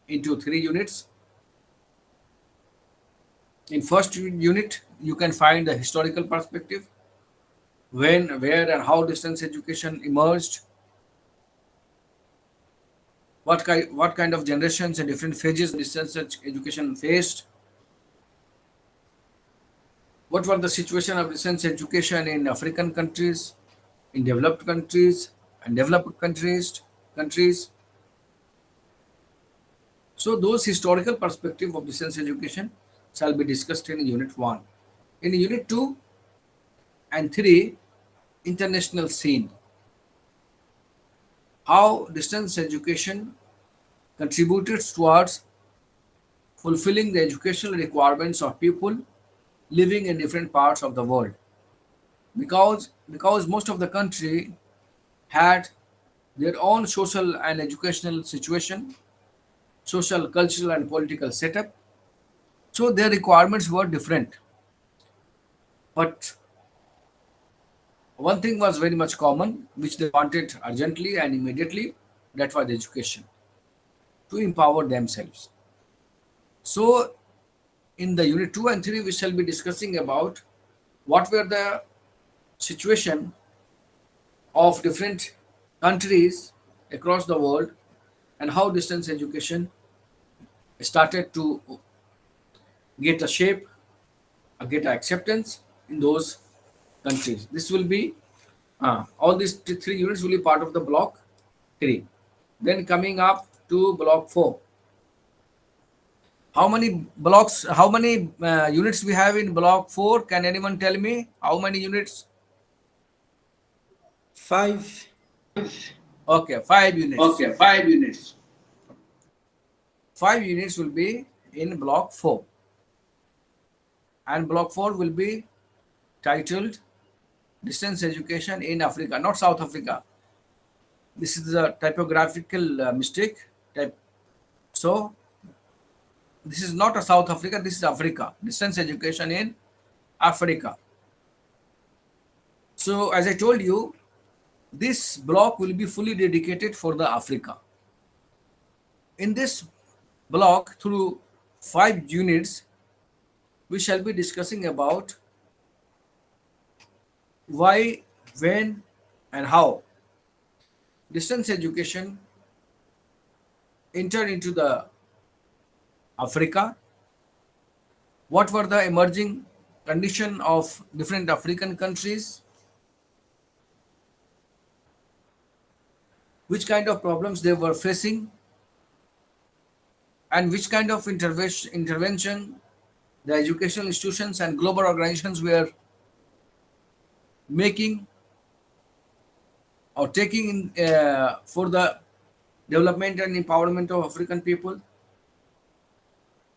into 3 units. In first unit, you can find the historical perspective, when, where, and how distance education emerged, what kind of generations and different phases distance education faced, what were the situation of distance education in African countries, in developed countries, and developed countries. So those historical perspective of distance education shall be discussed in Unit 1. In Unit 2 and 3, international scene. How distance education contributed towards fulfilling the educational requirements of people living in different parts of the world. Because most of the country had their own social and educational situation, social, cultural, and political setup. So their requirements were different. But one thing was very much common, which they wanted urgently and immediately, that was education, to empower themselves. So in the Unit 2 and 3, we shall be discussing about what were the situation of different countries across the world and how distance education started to get a shape, get acceptance in those countries. This will be all these 3 units will be part of the block 3. Then coming up to block 4. How many blocks, how many units we have in block 4? Can anyone tell me how many units? 5. Okay, 5 units. Okay, 5 units. 5 units will be in block 4. And block 4 will be titled Distance Education in Africa, not South Africa. This is a typographical mistake. So this is not a South Africa, this is Africa. Distance education in Africa. So as I told you, this block will be fully dedicated for the Africa. In this block, through 5 units, we shall be discussing about why, when, and how distance education entered into the Africa. What were the emerging condition of different African countries? Which kind of problems they were facing? And which kind of intervention the educational institutions and global organizations were making or taking in, for the development and empowerment of African people?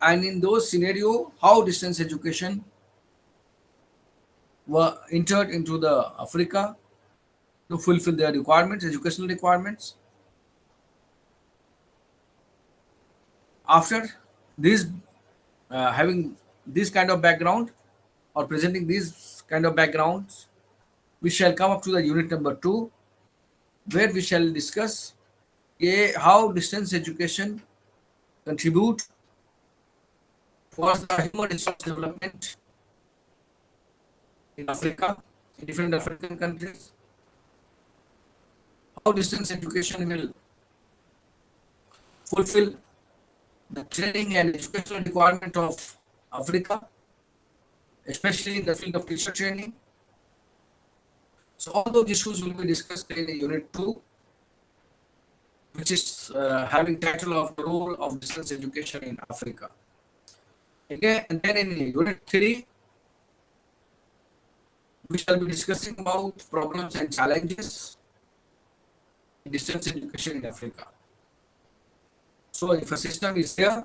And in those scenario, how distance education were entered into the Africa to fulfill their requirements, educational requirements. After this, having this kind of background or presenting these kind of backgrounds, we shall come up to the unit number 2, where we shall discuss how distance education contribute towards the human resource development in Africa, in different African countries. How distance education will fulfill the training and educational requirement of Africa, especially in the field of teacher training. So all those issues will be discussed in Unit 2, which is having title of the role of distance education in Africa. Again, and then in Unit 3, we shall be discussing about problems and challenges in distance education in Africa. So if a system is there,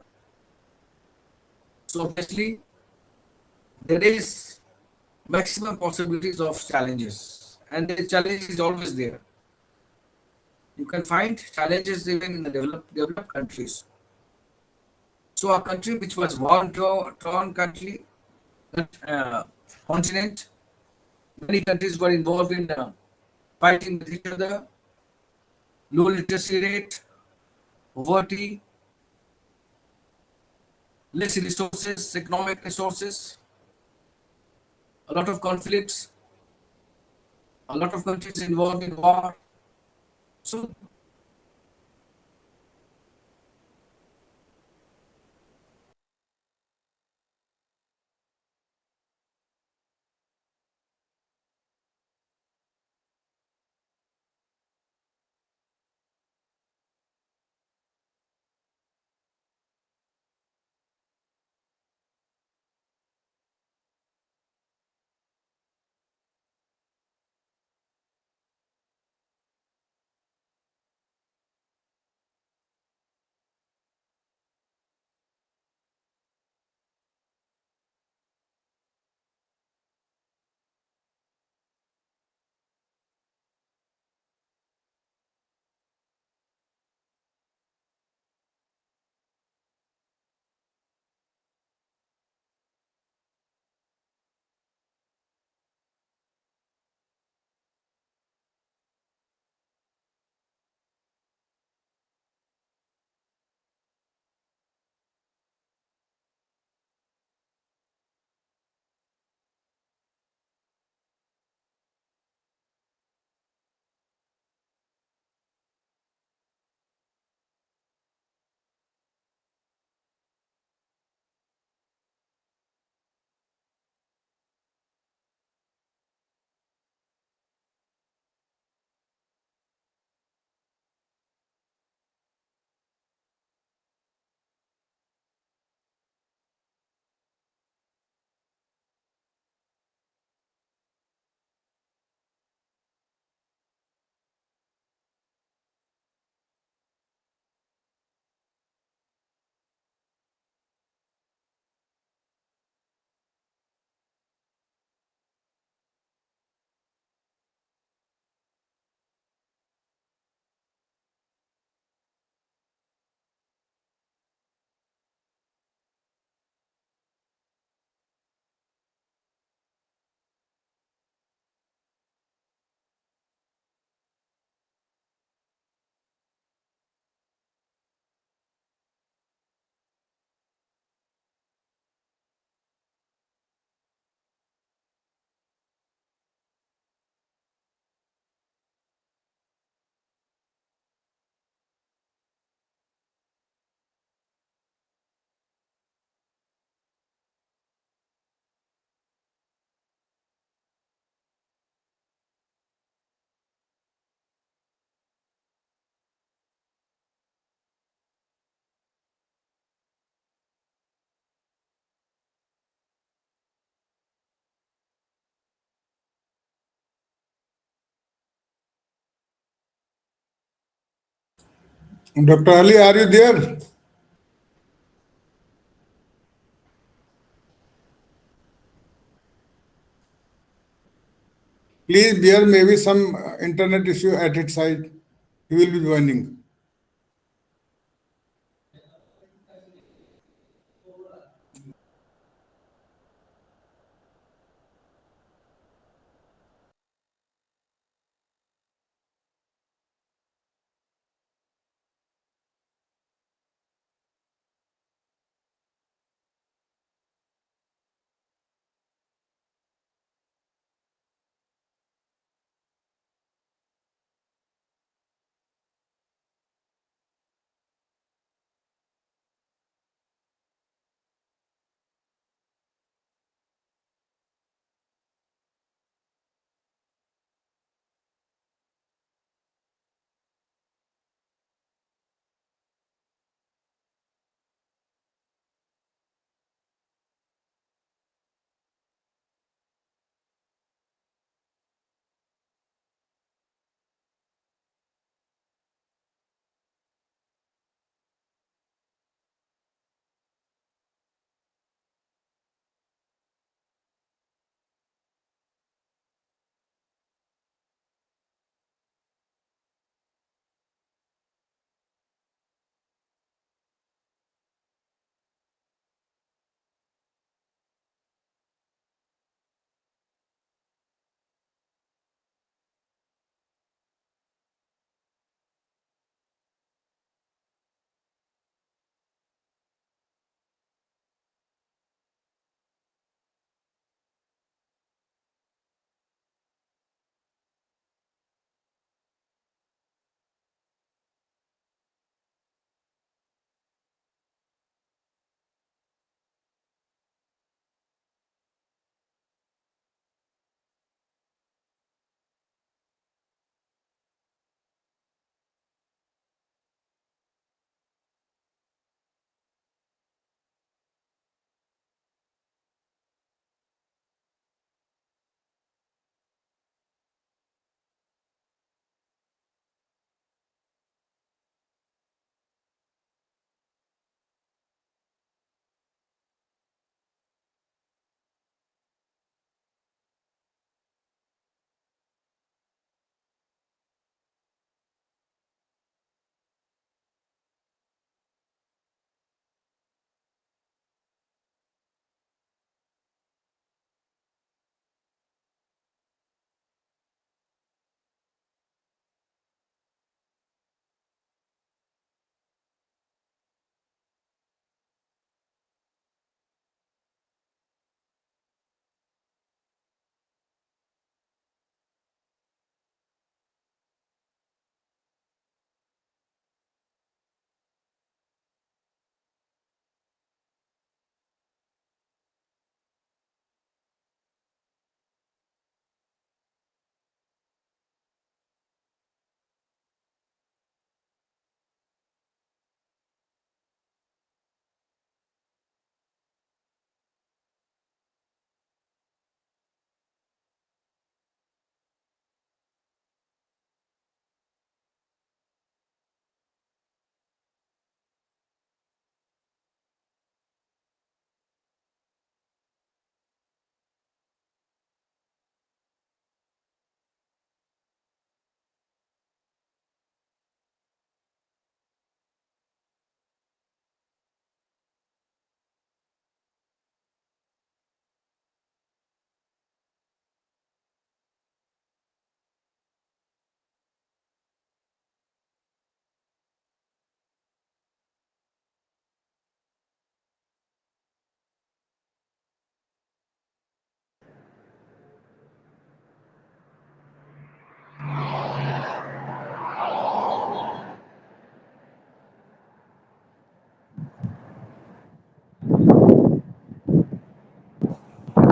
so obviously there is maximum possibilities of challenges, and the challenge is always there. You can find challenges even in the developed countries. So a country which was war-torn country, uh, continent, many countries were involved in fighting with each other, low literacy rate, poverty, less resources, economic resources, a lot of conflicts, a lot of countries involved in war. So Dr. Ali, are you there? Please, there may be some internet issue at its side. He will be joining.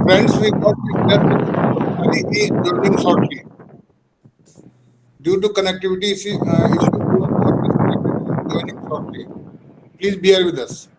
Friends, we got request IE joining shortly. Due to connectivity issue, we got disconnected. He is joining shortly. Please bear with us.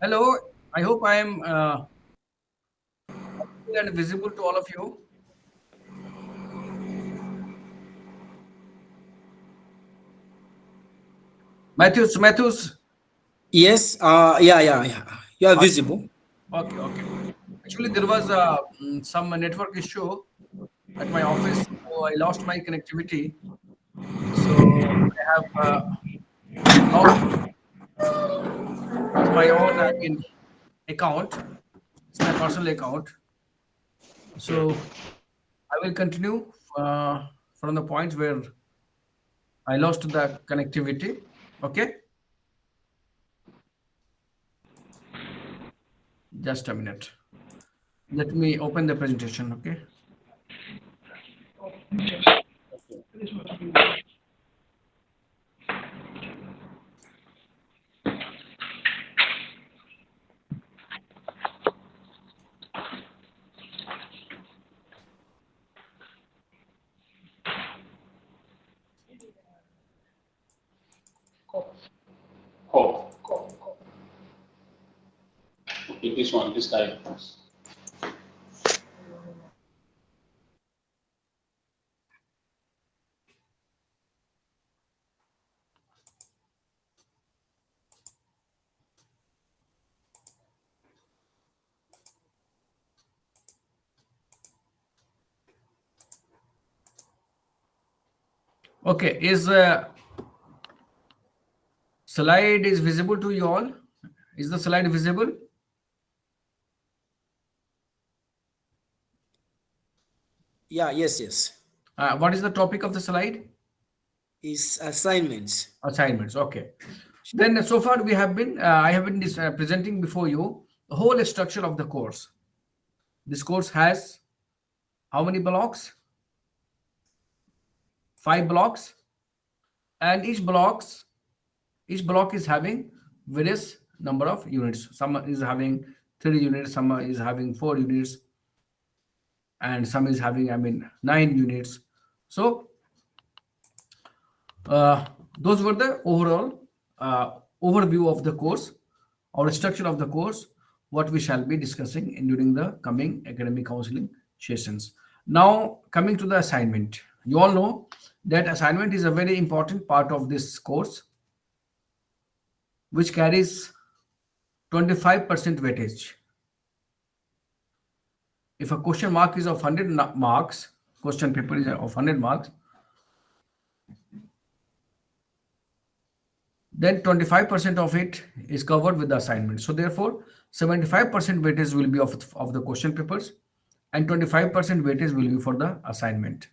Hello, I hope I am audible and visible to all of you. Matthews, Yes, yeah. You are are visible. okay, okay. Actually, there was some network issue at my office, so I lost my connectivity. So I have logged with my own, account. It's my personal account. So I will continue from the point where I lost the connectivity. Okay, just a minute. Let me open the presentation. Okay. Oh, okay, this one, this type. Okay. Is slide is visible to you all? Is the slide visible? Yeah, yes. What is the topic of the slide? Is assignments. Assignments. Okay. Then so far we have been, I have been presenting before you the whole structure of the course. This course has how many blocks? 5 blocks, and each block is having various number of units. Some is having 3 units, some is having 4 units, and some is having 9 units. So those were the overall overview of the course or structure of the course, what we shall be discussing during the coming academic counseling sessions. Now coming to the assignment, you all know that assignment is a very important part of this course, which carries 25% weightage. If a question mark is of 100 marks, question paper is of 100 marks, then 25% of it is covered with the assignment. So therefore, 75% weightage will be of the question papers, and 25% weightage will be for the assignment.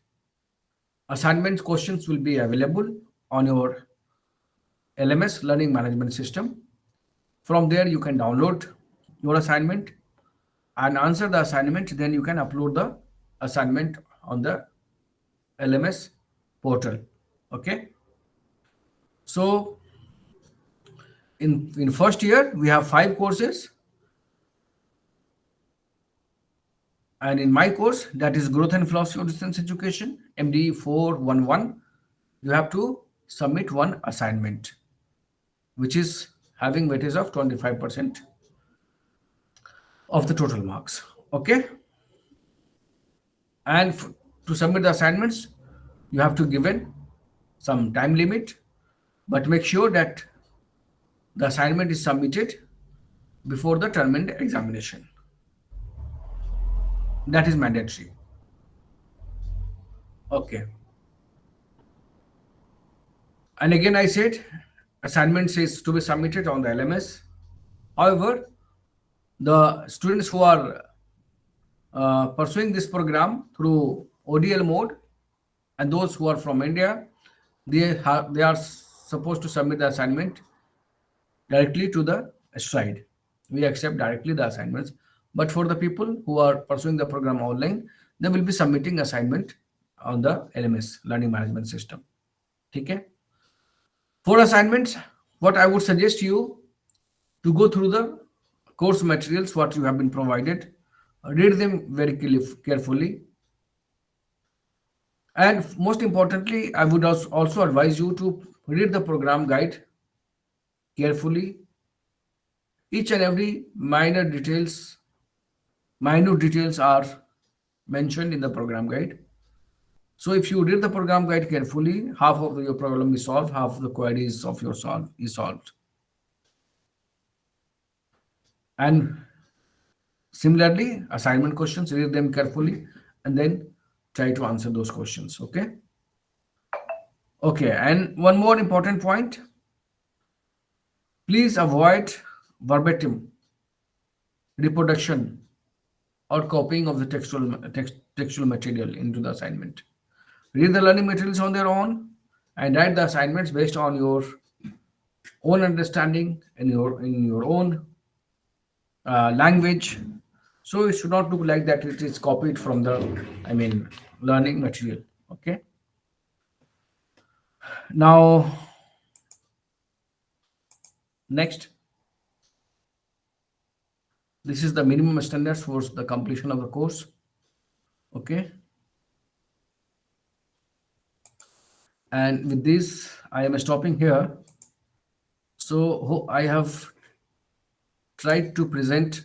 Assignment questions will be available on your LMS learning management system. From there, you can download your assignment and answer the assignment. Then you can upload the assignment on the LMS portal. Okay. So in first year, we have 5 courses. And in my course, that is Growth and Philosophy of Distance Education, MDE 411, you have to submit one assignment, which is having weightage of 25% of the total marks. Okay. And to submit the assignments, you have to given some time limit, but make sure that the assignment is submitted before the term end examination. That is mandatory. Okay. And again, I said assignments is to be submitted on the LMS. However, the students who are pursuing this program through ODL mode and those who are from India, they are supposed to submit the assignment directly to the stride. We accept directly the assignments. But for the people who are pursuing the program online, they will be submitting assignment on the LMS learning management system. Okay. For assignments, what I would suggest you to go through the course materials what you have been provided, read them very carefully, and most importantly, I would also advise you to read the program guide carefully Each and every minute details are mentioned in the program guide. So if you read the program guide carefully, half of your problem is solved, half of the queries of your solve is solved. And similarly, assignment questions, read them carefully and then try to answer those questions. Okay. Okay. And one more important point, please avoid verbatim reproduction or copying of the textual material into the assignment. Read the learning materials on their own and write the assignments based on your own understanding in your own language. So it should not look like that it is copied from the learning material. Okay. Now next, this is the minimum standards for the completion of the course. Okay. And with this I am stopping here. So I have tried to present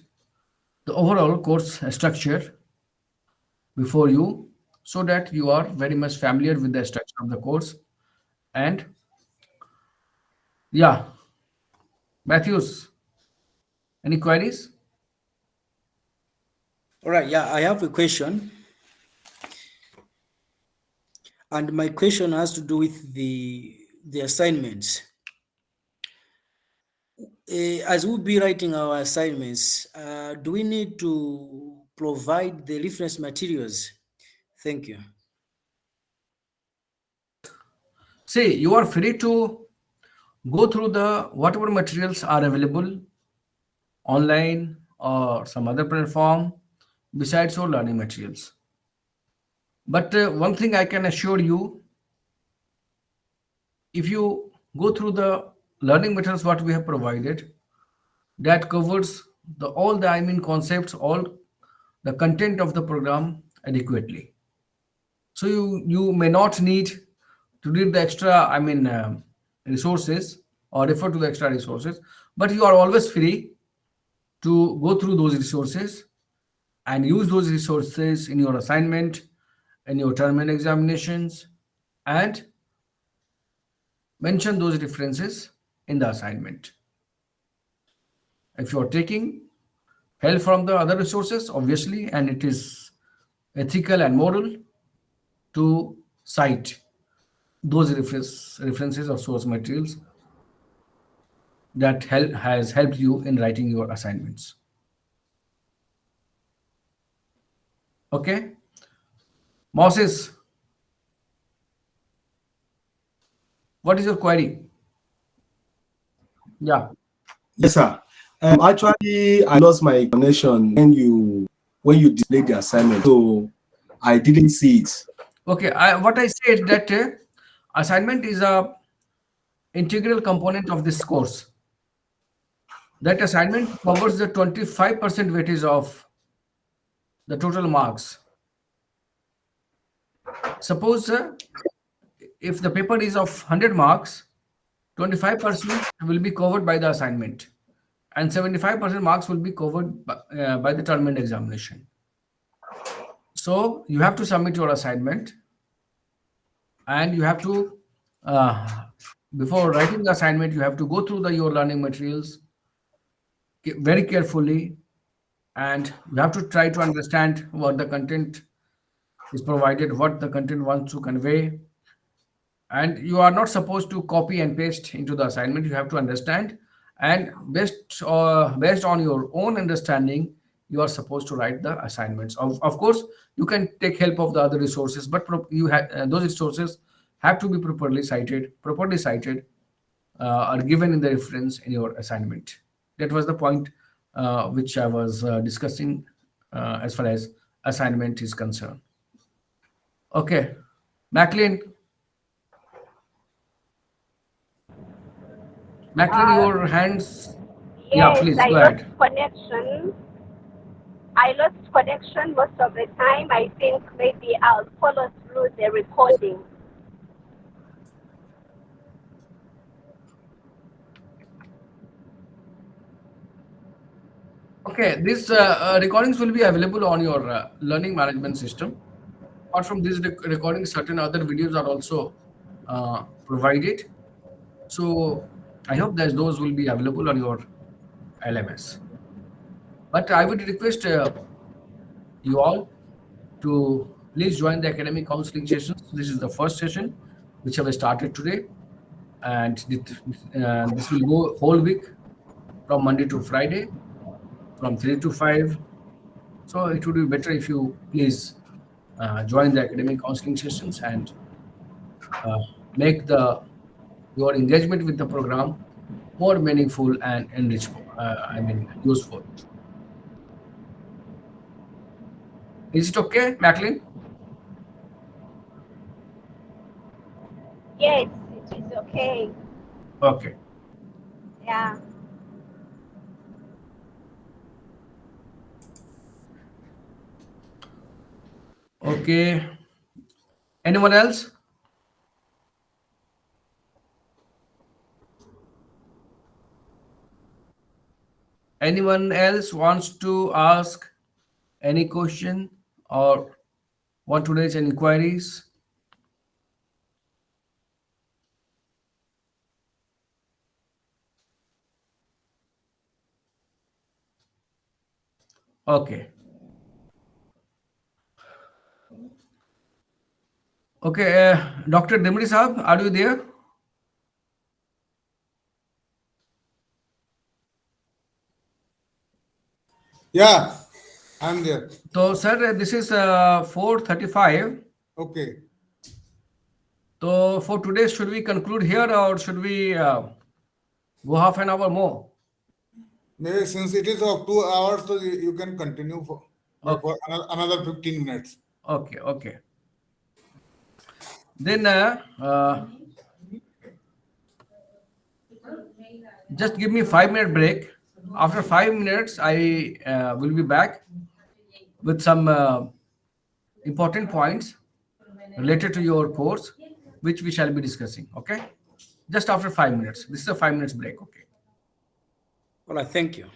the overall course structure before you so that you are very much familiar with the structure of the course. And yeah, Matthews, any queries? All right, yeah, I have a question. And my question has to do with the assignments. As we'll be writing our assignments, do we need to provide the reference materials? Thank you. See, you are free to go through the whatever materials are available online or some other platform besides your learning materials. But one thing I can assure you, if you go through the learning materials what we have provided, that covers all the concepts, all the content of the program adequately. So you may not need to read the extra resources or refer to the extra resources, but you are always free to go through those resources and use those resources in your assignment, in your term and examinations, and mention those references in the assignment. If you are taking help from the other resources, obviously, and it is ethical and moral to cite those references or source materials that has helped you in writing your assignments. Okay, Moses, what is your query? Yeah. Yes, sir. Actually, I lost my connection when you displayed the assignment, so I didn't see it. Okay, what I said that assignment is a integral component of this course. That assignment covers the 25% weightage of the total marks. Suppose if the paper is of 100 marks, 25% will be covered by the assignment and 75% marks will be covered by the term and examination. So you have to submit your assignment and you have to, before writing the assignment, you have to go through your learning materials very carefully and you have to try to understand what the content is provided, what the content wants to convey. And you are not supposed to copy and paste into the assignment. You have to understand, and based on your own understanding, you are supposed to write the assignments. Of course, you can take help of the other resources, but those resources have to be properly cited, are given in the reference in your assignment. That was the point which I was discussing as far as assignment is concerned. Okay, Maclean. Maclean, your hands. Yeah, Yes, please I go lost ahead. connection. I lost connection most of the time. I think maybe I'll follow through the recording. Okay, these recordings will be available on your learning management system. Apart from these recordings, certain other videos are also provided. So I hope that those will be available on your LMS. But I would request you all to please join the academic counseling sessions. This is the first session which have started today, and this will go whole week from Monday to Friday, from 3 to 5. So it would be better if you please join the academic counseling sessions and uh, make the your engagement with the program more meaningful and enrichful. Useful. Is it okay, Macklin? Yes, it is okay. Okay. Yeah. Okay. Anyone else? Anyone else wants to ask any question or want to raise any inquiries? Okay. Okay. Dr. Dimri Saab, are you there? Yeah, I'm there. So, sir, this is 4:35. Okay. So, for today, should we conclude here or should we go half an hour more? Maybe since it is of 2 hours, so you can continue for, Okay. for another 15 minutes. Okay. Okay. Then just give me 5 minute break. After 5 minutes, I will be back with some important points related to your course, which we shall be discussing. Okay. Just after 5 minutes. This is a 5 minutes break. Okay. All right, thank you.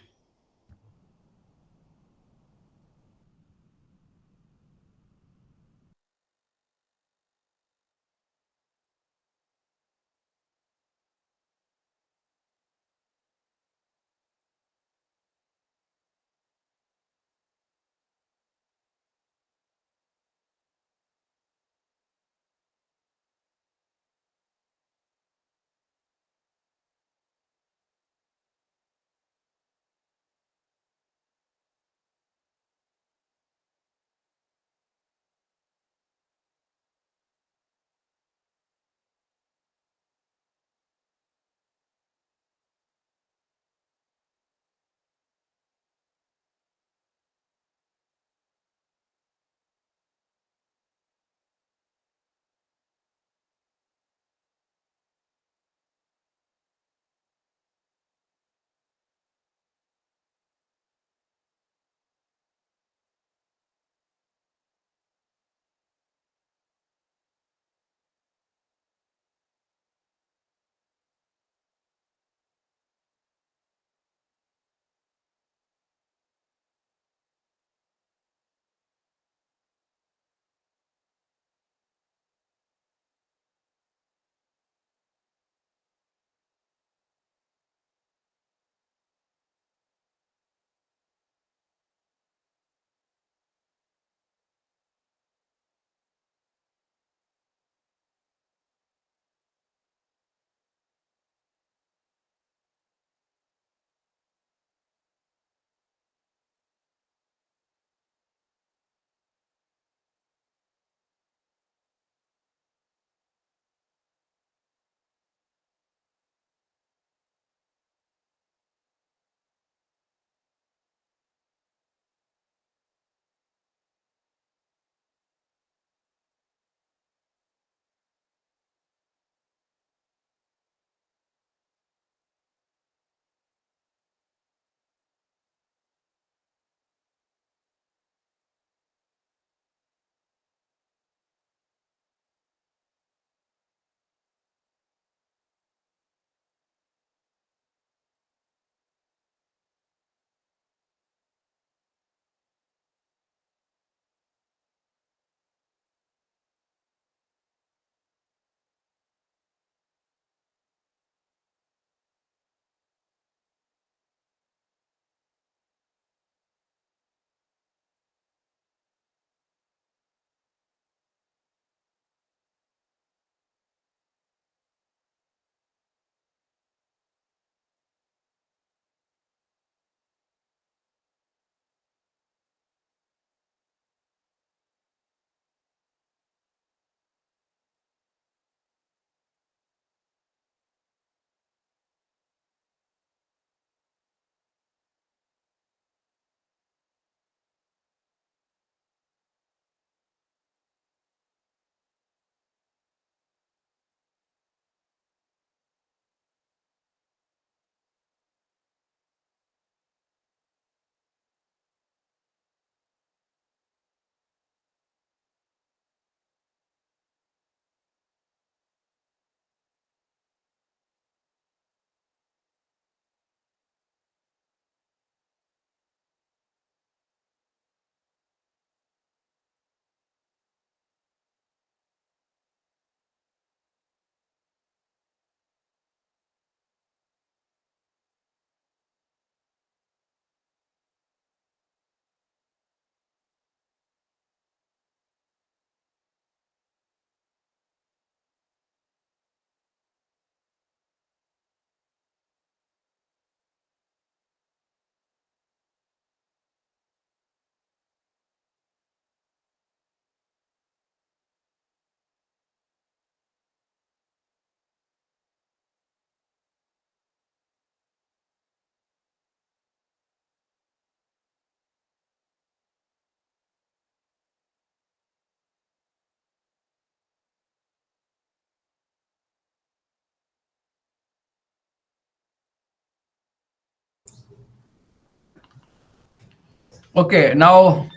Okay, now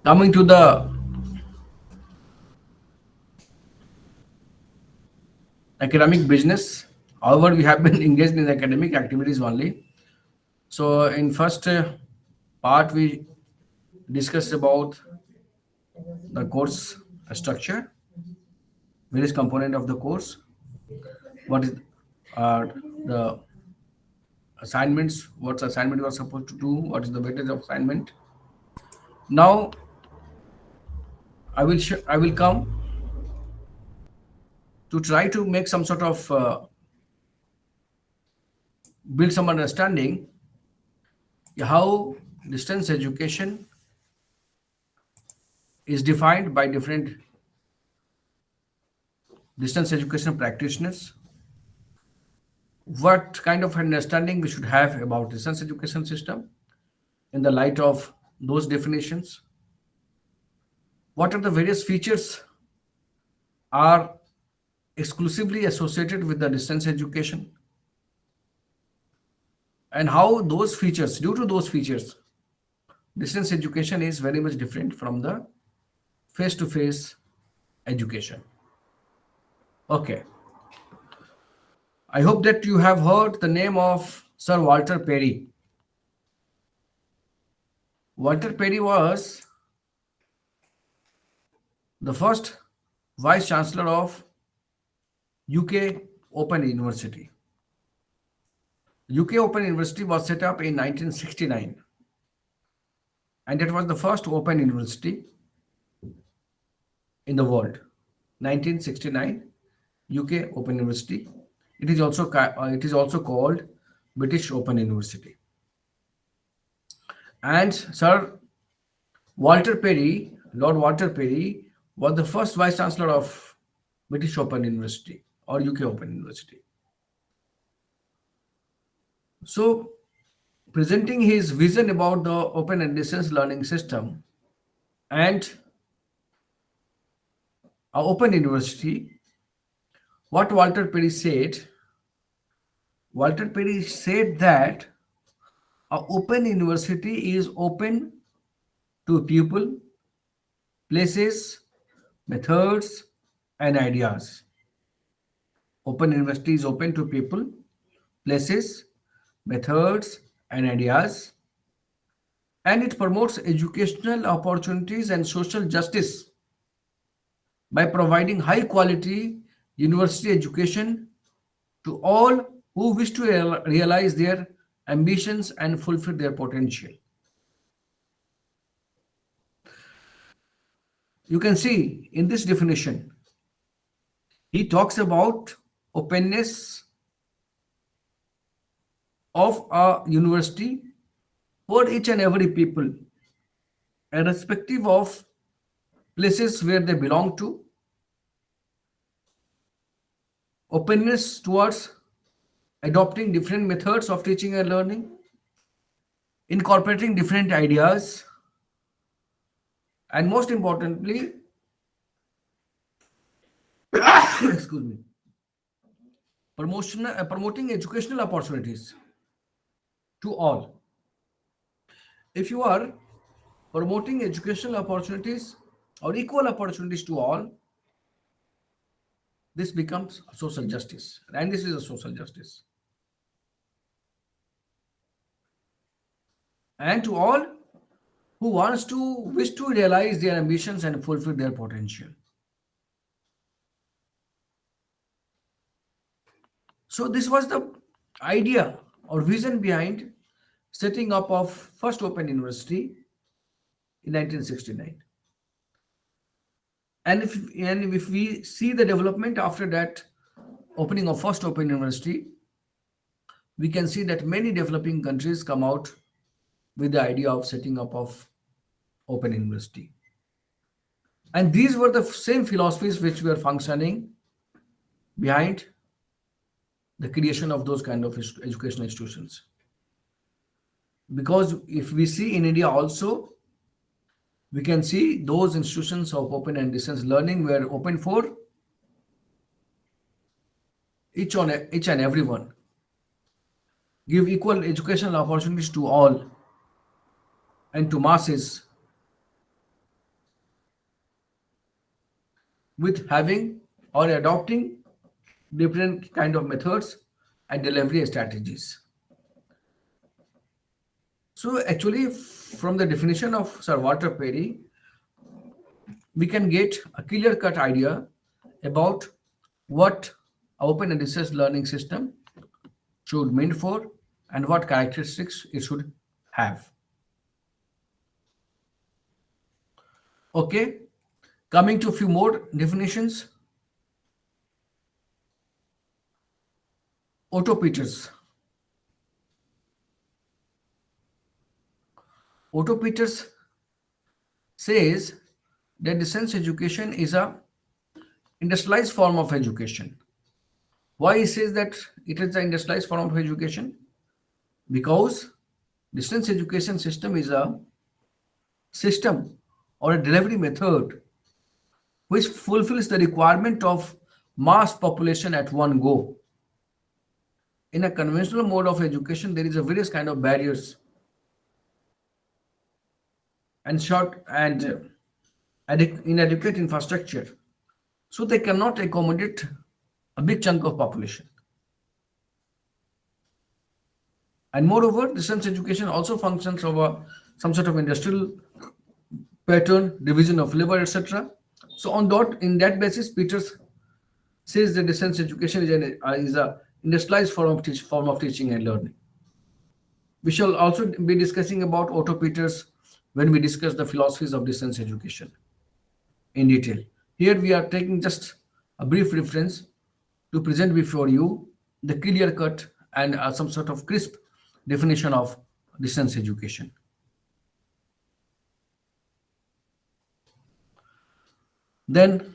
coming to the academic business. However, we have been engaged in academic activities only. So in first part, we discussed about the course structure, various component of the course, what is uh, the assignments, what assignment you are supposed to do, what is the weightage of assignment. Now I will come to try to make some sort of build some understanding how distance education is defined by different distance education practitioners, what kind of understanding we should have about distance education system in the light of those definitions, what are the various features are exclusively associated with the distance education, and how those features, due to those features, distance education is very much different from the face-to-face education. Okay, I hope that you have heard the name of Sir Walter Perry. Walter Perry was the first Vice Chancellor of UK Open University. UK Open University was set up in 1969, and it was the first open university in the world. 1969, UK Open University. It is also called British Open University. And Sir Walter Perry, Lord Walter Perry, was the first Vice Chancellor of British Open University or UK Open University. So, presenting his vision about the open and distance learning system and our open university, what Walter Perry said that our open university is open to people, places, methods, and ideas. Open university is open to people, places, methods, and ideas, and it promotes educational opportunities and social justice by providing high quality university education to all who wish to realize their ambitions and fulfill their potential. You can see in this definition, he talks about openness of a university for each and every people, irrespective of places where they belong to, openness towards adopting different methods of teaching and learning, incorporating different ideas, and most importantly, excuse me, promoting educational opportunities to all. If you are promoting educational opportunities or equal opportunities to all, this becomes a social justice, and this is a social justice. And to all who wish to realize their ambitions and fulfill their potential. So this was the idea or vision behind setting up of first open university in 1969. And if we see the development after that opening of first open university, we can see that many developing countries come out with the idea of setting up of open university. And these were the same philosophies which were functioning behind the creation of those kind of educational institutions. Because if we see in India also, we can see those institutions of open and distance learning were open for each and everyone. give equal educational opportunities to all and to masses with having or adopting different kind of methods and delivery strategies. So actually, from the definition of Sir Walter Perry, we can get a clear-cut idea about what open and distance learning system should mean for and what characteristics it should have. Okay, coming to a few more definitions. Otto Peters. Otto Peters says that distance education is a industrialized form of education. Why he says that it is an industrialized form of education? Because distance education system is a system or a delivery method which fulfills the requirement of mass population at one go. In a conventional mode of education, there is a various kind of barriers and short and inadequate infrastructure. So they cannot accommodate a big chunk of population. And moreover, distance education also functions over some sort of industrial pattern, division of labor, etc. So on that, in that basis, Peters says that distance education is a industrialized form of teaching and learning. We shall also be discussing about Otto Peters when we discuss the philosophies of distance education in detail. Here we are taking just a brief reference to present before you the clear cut and some sort of crisp definition of distance education. Then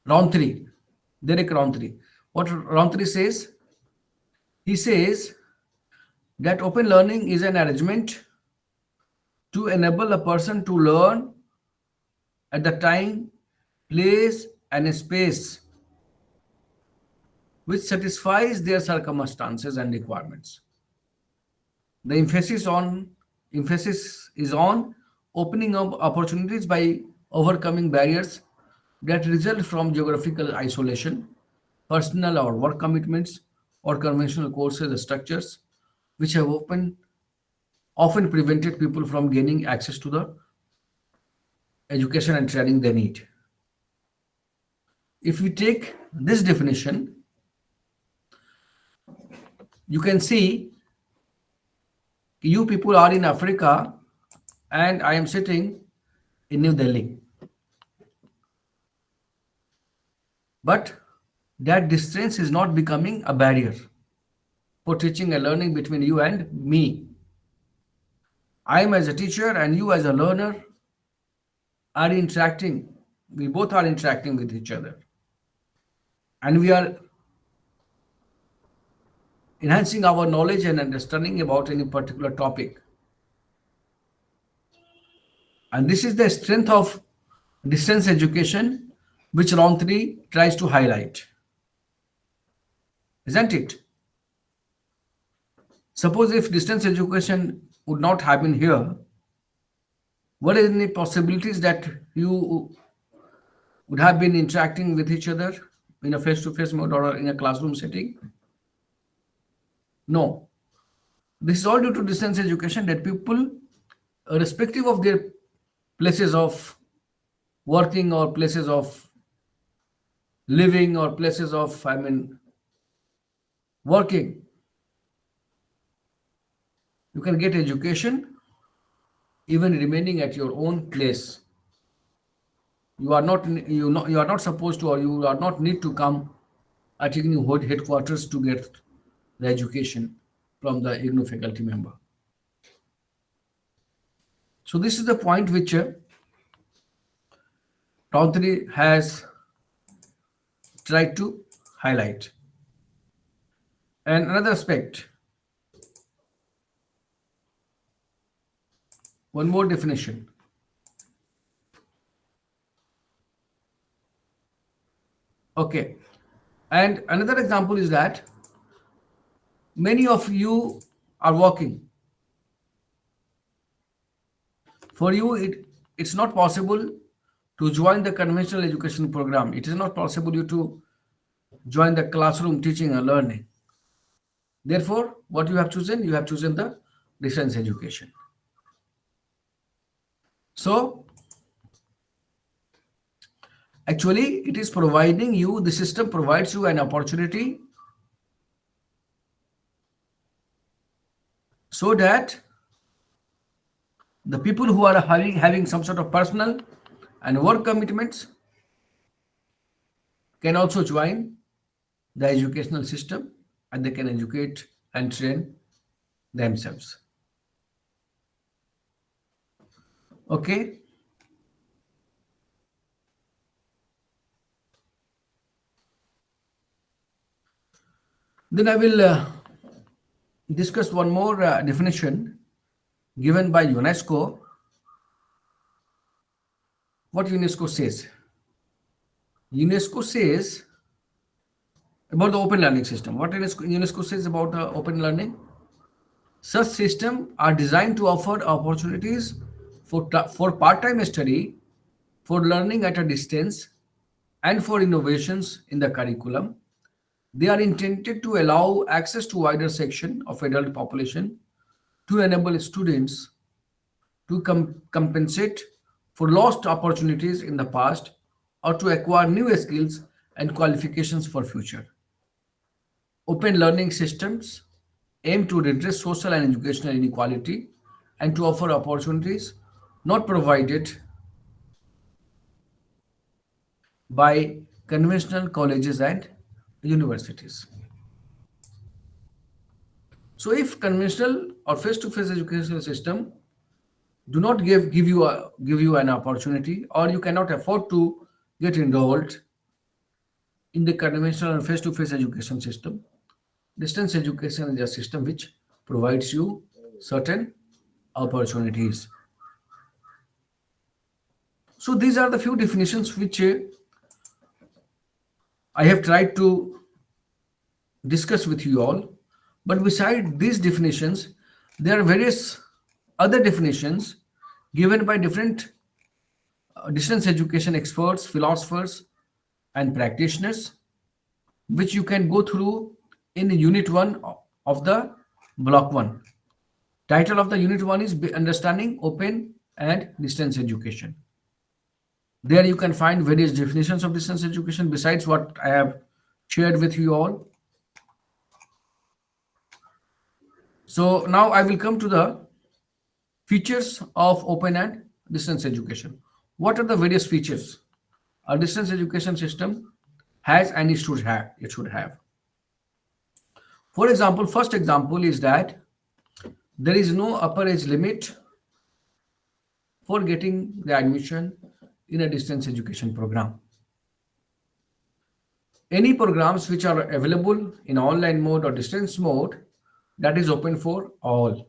Rountree, Derek Rountree. What Rountree says? He says that open learning is an arrangement to enable a person to learn at the time, place, and space which satisfies their circumstances and requirements. The emphasis is on opening up opportunities by overcoming barriers that result from geographical isolation, personal or work commitments, or conventional courses structures, which have often prevented people from gaining access to the education and training they need. If we take this definition, you can see you people are in Africa and I am sitting in New Delhi. But that distance is not becoming a barrier for teaching and learning between you and me. I am as a teacher and you as a learner are interacting. We both are interacting with each other. And we are enhancing our knowledge and understanding about any particular topic. And this is the strength of distance education, which Rountree tries to highlight. Isn't it? Suppose if distance education would not happen here, what are any possibilities that you would have been interacting with each other in a face-to-face mode or in a classroom setting? No. This is all due to distance education that people, irrespective of their places of working or places of living or places of, working, you can get education even remaining at your own place. You are not supposed to, or you are not need to come at IGNOU headquarters to get the education from the IGNOU faculty member. So this is the point which Rountree has tried to highlight. And another aspect, one more definition. Okay. And another example is that many of you are working. For you, it's not possible to join the conventional education program. It is not possible you to join the classroom teaching and learning. Therefore, what you have chosen? You have chosen the distance education. So, actually, it is providing you, the system provides you an opportunity so that the people who are having some sort of personal and work commitments can also join the educational system, and they can educate and train themselves. Okay. Then I will discuss one more definition given by UNESCO. What UNESCO says? UNESCO says about the open learning system. What UNESCO says about the open learning? Such systems are designed to offer opportunities for part-time study, for learning at a distance, and for innovations in the curriculum. They are intended to allow access to wider section of adult population, to enable students to compensate for lost opportunities in the past, or to acquire new skills and qualifications for future. Open learning systems aim to redress social and educational inequality and to offer opportunities not provided by conventional colleges and universities. So if conventional or face-to-face educational system do not give you an opportunity, or you cannot afford to get enrolled in the conventional or face-to-face education system, distance education is a system which provides you certain opportunities. So these are the few definitions which I have tried to discuss with you all. But beside these definitions, there are various other definitions given by different distance education experts, philosophers, and practitioners, which you can go through in Unit 1 of the Block 1. Title of the Unit 1 is Understanding Open and Distance Education. There you can find various definitions of distance education besides what I have shared with you all. So now I will come to the features of open and distance education. What are the various features a distance education system has and it should have? For example, first example is that there is no upper age limit for getting the admission in a distance education program. Any programs which are available in online mode or distance mode, that is open for all.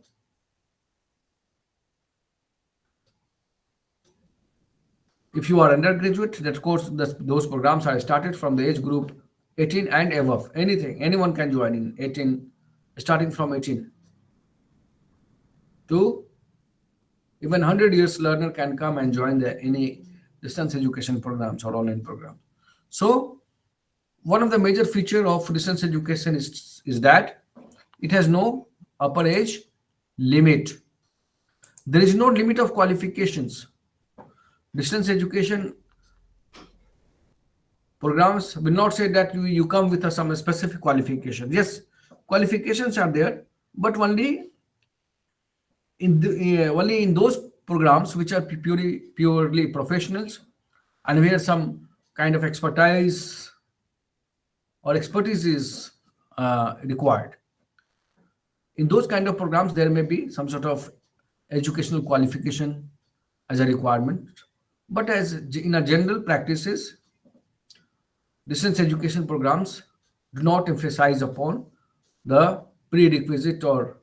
If you are undergraduate, that course, those programs are started from the age group 18 and above. Anyone can join in 18, starting from 18 to even 100 years learner can come and join any distance education programs or online program. So one of the major feature of distance education is that it has no upper age limit. There is no limit of qualifications. Distance education programs will not say that you come with some specific qualification. Yes, qualifications are there, but only in those programs which are purely professionals and where some kind of expertise or expertise is required. In those kind of programs, there may be some sort of educational qualification as a requirement, but as in a general practices, distance education programs do not emphasize upon the prerequisite or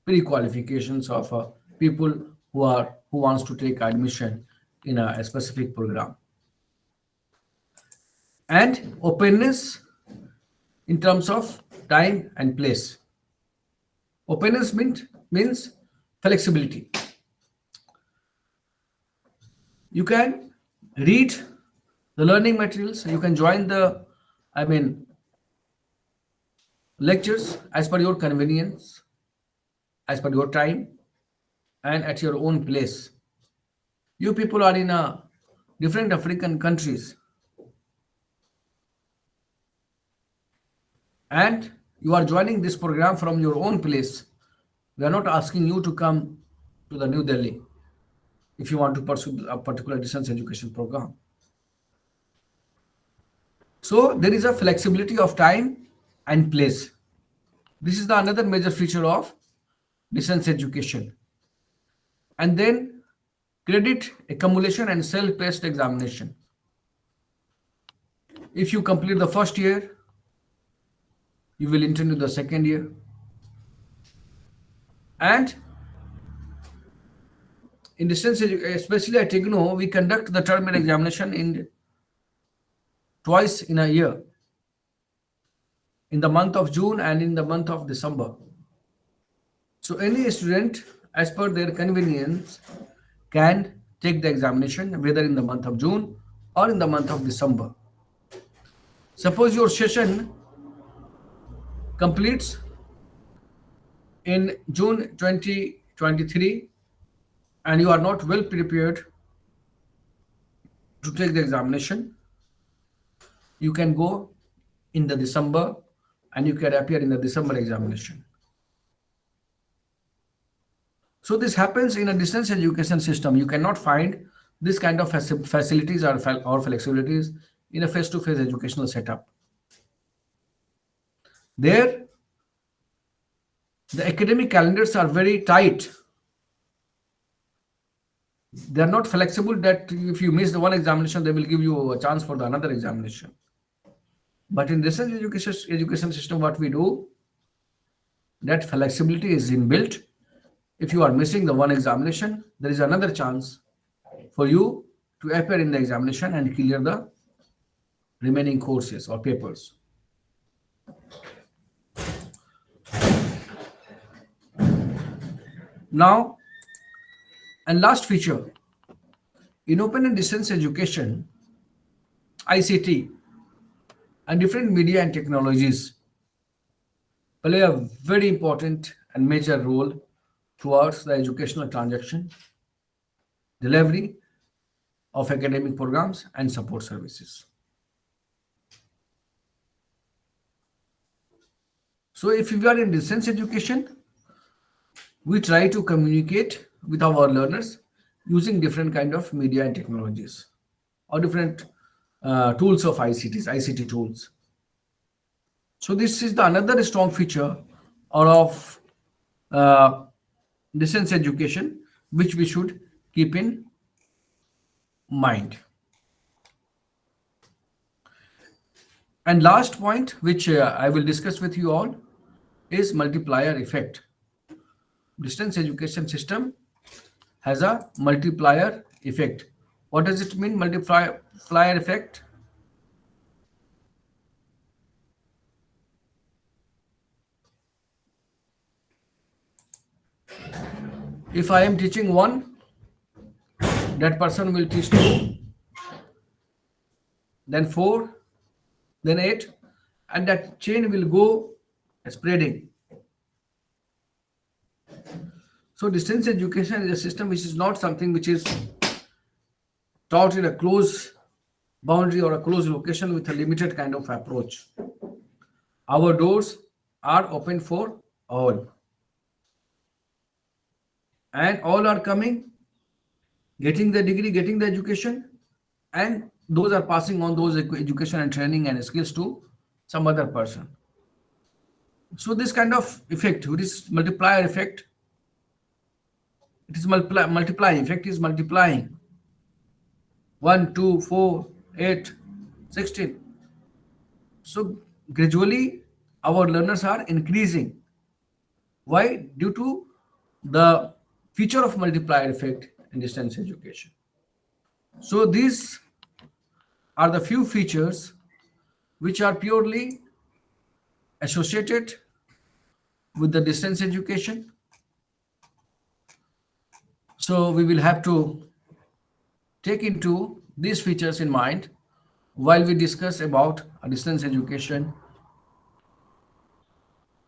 pre-qualifications of people who wants to take admission in a specific program. And openness in terms of time and place. Openness means flexibility. You can read the learning materials. You can join the, lectures as per your convenience, as per your time, and at your own place. You people are in a different African countries, and you are joining this program from your own place. We are not asking you to come to the New Delhi if you want to pursue a particular distance education program. So there is a flexibility of time and place. This is the another major feature of distance education. And then credit accumulation and self-paced examination. If you complete the first year, you will enter into the second year. And in distance education, especially at IGNO, we conduct the terminal examination in twice in a year, in the month of June and in the month of December. So any student, as per their convenience, can take the examination whether in the month of June or in the month of December. Suppose your session completes in June 2023 and you are not well prepared to take the examination, you can go in the December and you can appear in the December examination. So this happens in a distance education system. You cannot find this kind of facilities or flexibilities in a face-to-face educational setup. There, the academic calendars are very tight. They are not flexible that if you miss the one examination, they will give you a chance for the another examination. But in distance education system, what we do, that flexibility is inbuilt. If you are missing the one examination, there is another chance for you to appear in the examination and clear the remaining courses or papers. Now, and last feature, in open and distance education, ICT and different media and technologies play a very important and major role towards the educational transaction, delivery of academic programs and support services. So if we are in distance education, we try to communicate with our learners using different kind of media and technologies or different tools of ICT tools. So this is the another strong feature of distance education, which we should keep in mind. And last point, which I will discuss with you all, is multiplier effect. Distance education system has a multiplier effect. What does it mean, multiplier effect? If I am teaching one, that person will teach two, then four, then eight, and that chain will go spreading. So distance education is a system which is not something which is taught in a close boundary or a close location with a limited kind of approach. Our doors are open for all. And all are coming, getting the degree, getting the education, and those are passing on those education and training and skills to some other person. So this kind of effect, which is multiplier effect, it is multiplying effect is multiplying 1, 2, 4, 8, 16. So gradually our learners are increasing. Why? Due to the feature of multiplier effect in distance education. So these are the few features which are purely associated with the distance education. So we will have to take into these features in mind while we discuss about a distance education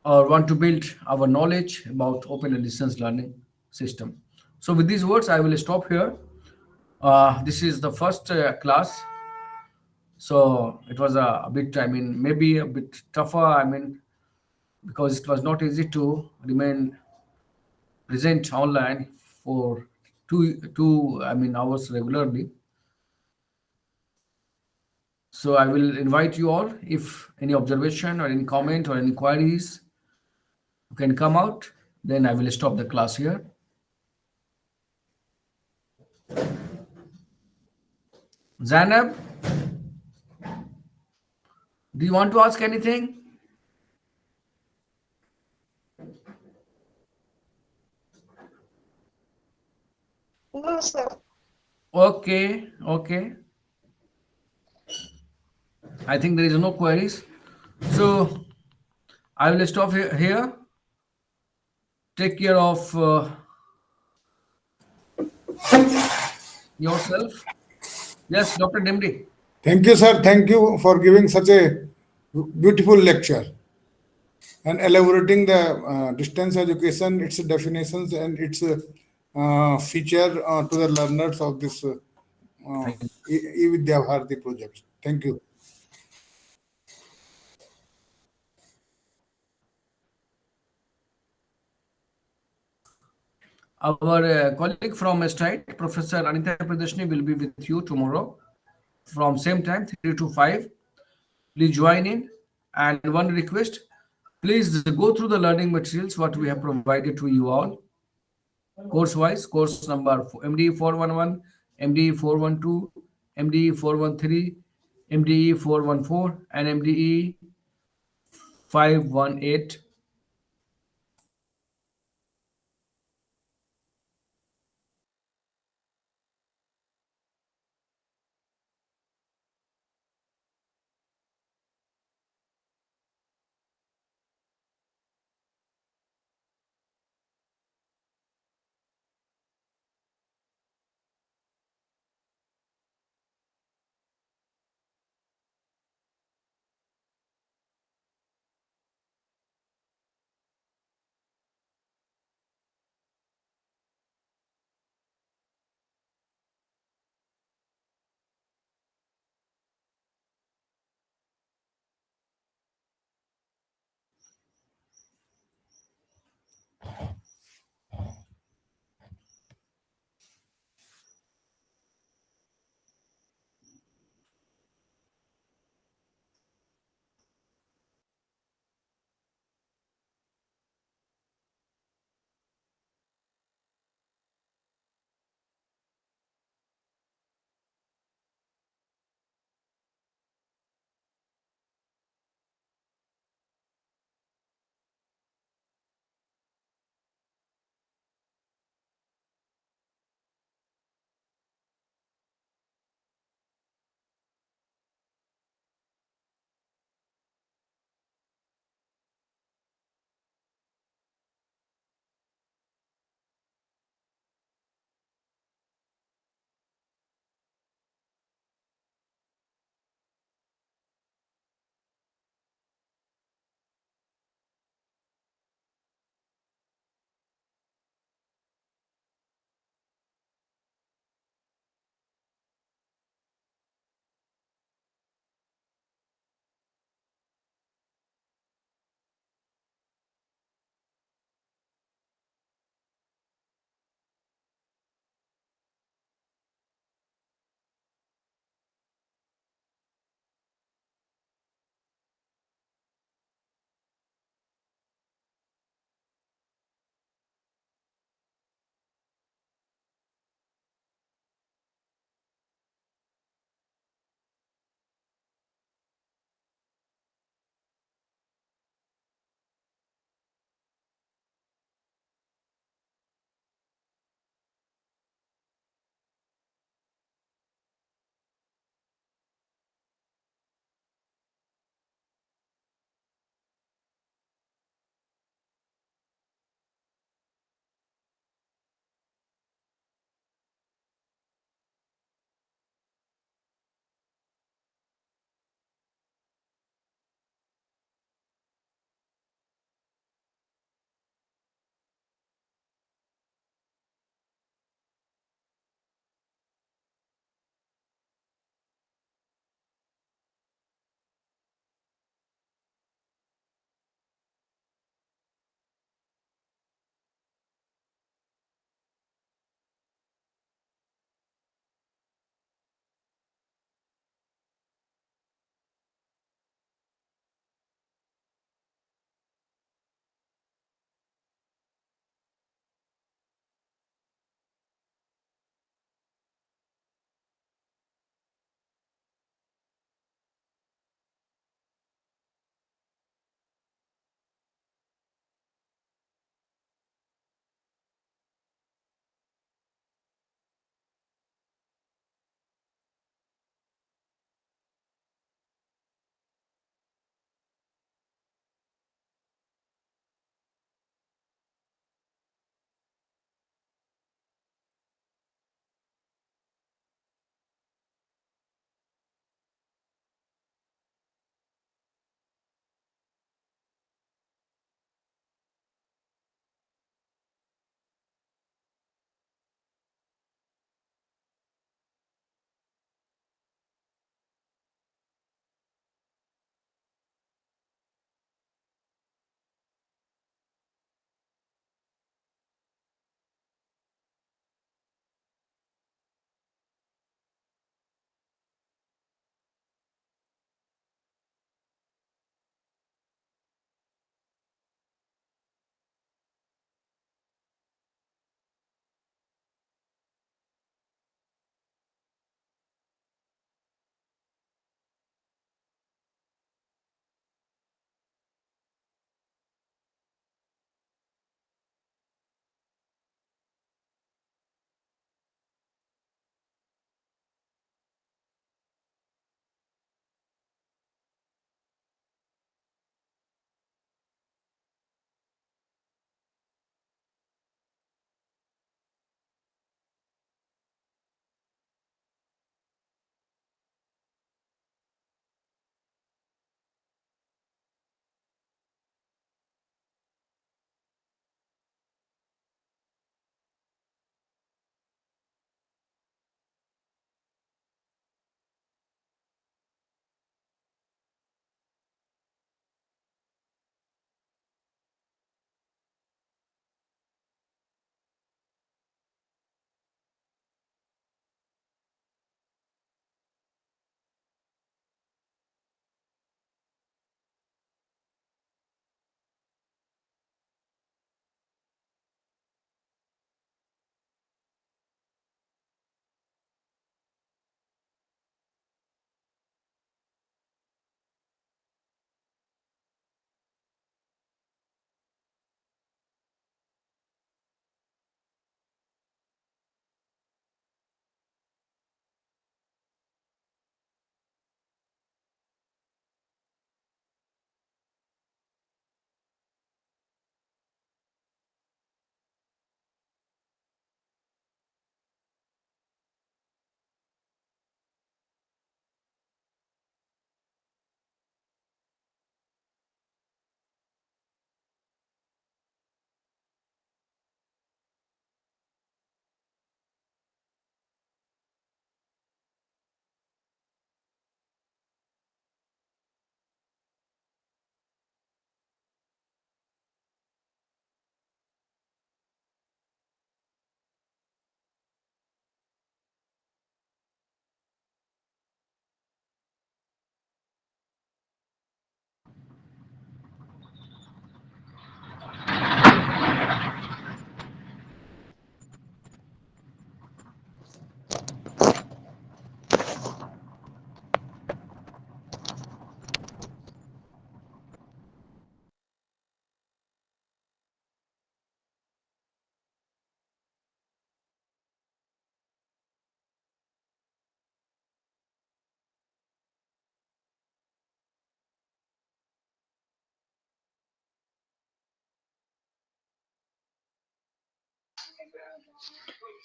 or want to build our knowledge about open and distance learning system. So with these words, I will stop here. This is the first class, so it was a bit, I mean, maybe a bit tougher, I mean, because it was not easy to remain present online for I mean, hours regularly. So I will invite you all, if any observation or any comment or any queries, you can come out. Then I will stop the class here. Zainab, do you want to ask anything? No, sir. Okay, okay. I think there is no queries. So I will stop here. Take care of yourself. Yes, Dr. Dimdi. Thank you, sir. Thank you for giving such a beautiful lecture and elaborating the distance education, its definitions, and its feature to the learners of this E-Vidya Bharati project. Thank you. Our colleague from STRIDE, Professor Anita Pradeshni, will be with you tomorrow from same time, 3 to 5. Please join in. And one request, please go through the learning materials what we have provided to you all. Course wise, course number MDE 411, MDE 412, MDE 413, MDE 414, and MDE 518.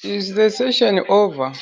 Is the session over?